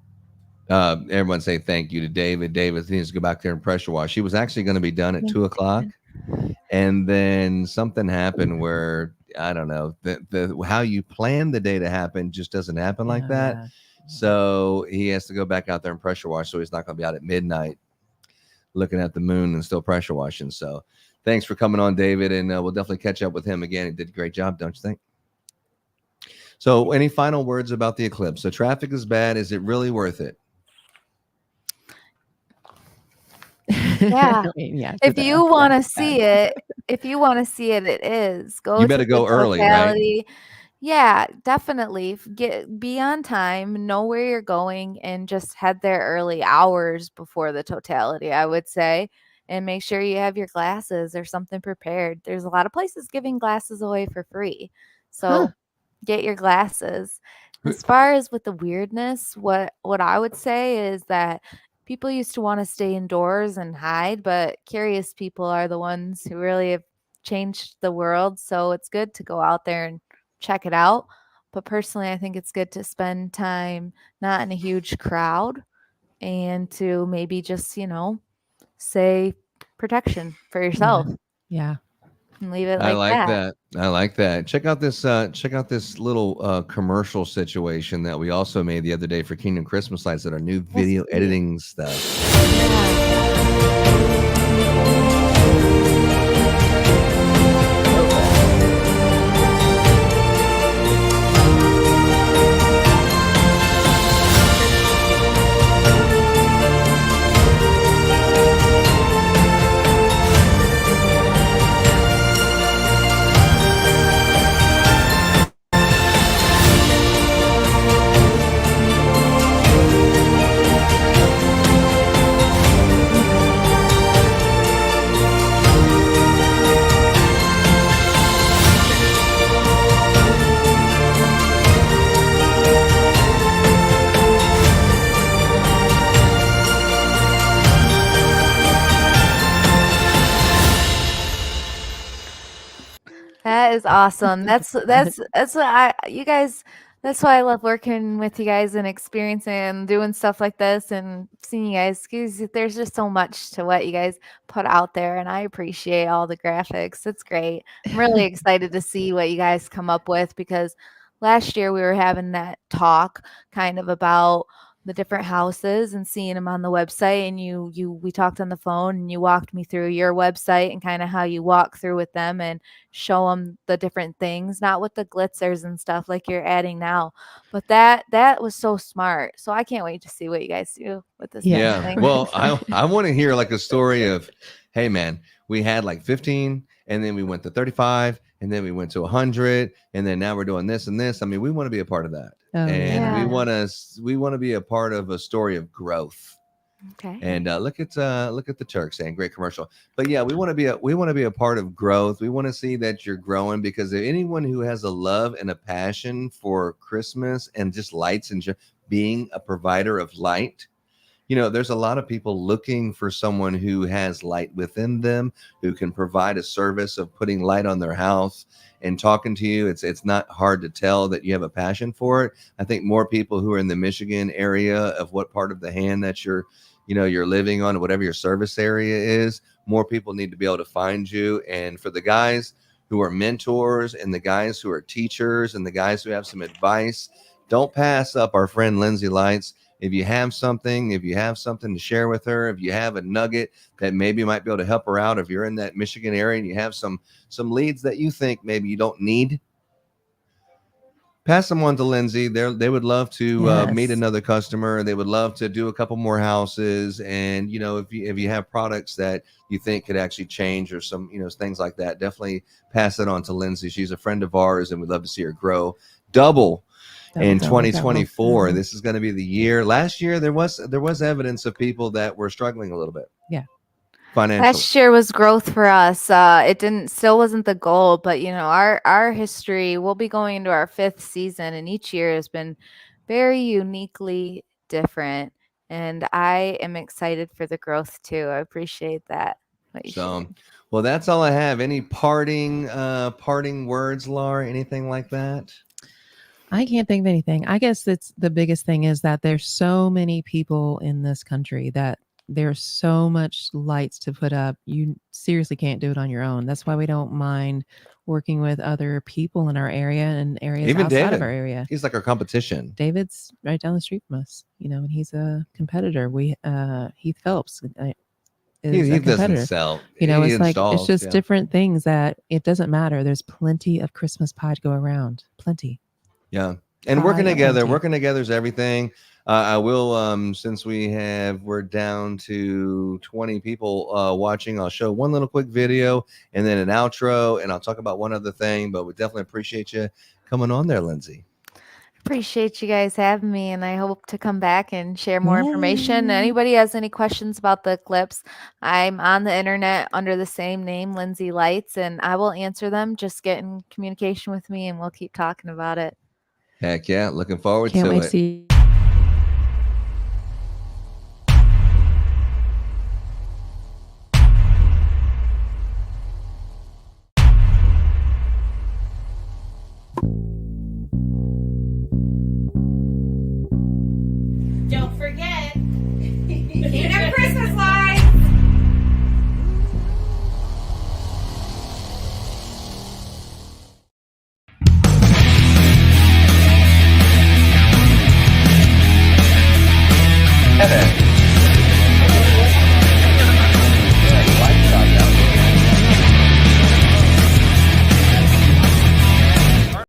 Everyone say thank you to David. David needs to go back there and pressure wash. She was actually going to be done at 2:00, and then something happened where I don't know the how you plan the day to happen just doesn't happen like that.
Yeah.
So he has to go back out there and pressure wash. So he's not going to be out at midnight looking at the moon and still pressure washing. So thanks for coming on, David, and we'll definitely catch up with him again. He did a great job, don't you think? So any final words about the eclipse? So traffic is bad. Is it really worth it?
Yeah.
Yeah.
If you want to see it, it is.
You better go early, right?
Yeah, definitely. Be on time, know where you're going, and just head there early, hours before the totality, I would say. And make sure you have your glasses or something prepared. There's a lot of places giving glasses away for free.
Huh.
So get your glasses.
Who-
As far as with the weirdness, what I would say is that people used to want to stay indoors and hide, but curious people are the ones who really have changed the world. So it's good to go out there and check it out. But personally, I think it's good to spend time not in a huge crowd and to maybe just, say protection for yourself
Yeah.
and leave it
I
like
like
that.
that. I like that. Check out this. Check out this little commercial situation that we also made the other day for Kingdom Christmas Lights at our new video
sweet.
editing stuff.
Yeah. That is awesome. That's what you guys. That's why I love working with you guys and experiencing and doing stuff like this and seeing you guys. 'Cause there's just so much to what you guys put out there, and I appreciate all the graphics. It's great. I'm really excited to see what you guys come up with because last year we were having that talk kind of about the different houses and seeing them on the website, and we talked on the phone and you walked me through your website and kind of how you walk through with them and show them the different things, not with the glitzers and stuff like you're adding now, but that was so smart. So I can't wait to see what you guys do with this
Yeah.
Yeah.
thing.
Well, I want to hear like a story of, hey man, we had like 15 and then we went to 35 and then we went to 100 and then now we're doing this and this. I mean, we want to be a part of that.
Oh,
And
yeah.
we want to be a part of a story of growth.
Okay.
And look at the Turk saying great commercial. But yeah, we want to be a part of growth. We want to see that you're growing because anyone who has a love and a passion for Christmas and just lights and being a provider of light, there's a lot of people looking for someone who has light within them, who can provide a service of putting light on their house and talking to you. It's not hard to tell that you have a passion for it. I think more people who are in the Michigan area of what part of the hand that you're living on, whatever your service area is, more people need to be able to find you. And for the guys who are mentors and the guys who are teachers and the guys who have some advice, don't pass up our friend Lindsay Lights. If you have something to share with her, if you have a nugget that maybe might be able to help her out, if you're in that Michigan area and you have some leads that you think maybe you don't need, pass them on to Lindsay. They would love to meet
Yes.
another customer. They would love to do a couple more houses. And, if you have products that you think could actually change or some, things like that, definitely pass it on to Lindsay. She's a friend of ours and we'd love to see her grow double in 2024.
Mhm.
This is going to be the year. Last year, there was evidence of people that were struggling a little bit.
Yeah.
Financially.
Last year was growth for us. It still wasn't the goal, but our history, we'll be going into our 5th season and each year has been very uniquely different. And I am excited for the growth too. I appreciate that. what you
So,
shared.
well, that's all I have. Any parting words, Laura? Anything like that?
I can't think of anything. I guess it's the biggest thing is that there's so many people in this country that there's so much lights to put up. You seriously can't do it on your own. That's why we don't mind working with other people in our area and areas
Even
outside
David.
of our area.
He's like our competition.
David's right down the street from us, and he's a competitor. Heath Phelps is
He
a
doesn't
competitor.
sell.
It's
He
like
installs,
it's just
yeah.
different things that it doesn't matter. There's plenty of Christmas pie to go around. Plenty.
Yeah. And
Pie
working
plenty.
together is everything. I will, since we're down to 20 people watching, I'll show one little quick video and then an outro, and I'll talk about one other thing, but we definitely appreciate you coming on there, Lindsay.
Appreciate you guys having me, and I hope to come back and share more information. Anybody has any questions about the eclipse, I'm on the internet under the same name, Lindsay Lights, and I will answer them. Just get in communication with me and we'll keep talking about it.
Heck yeah, looking forward
Can't
to
wait
it.
to see.
Don't forget, Kingdom Christmas lights.
FM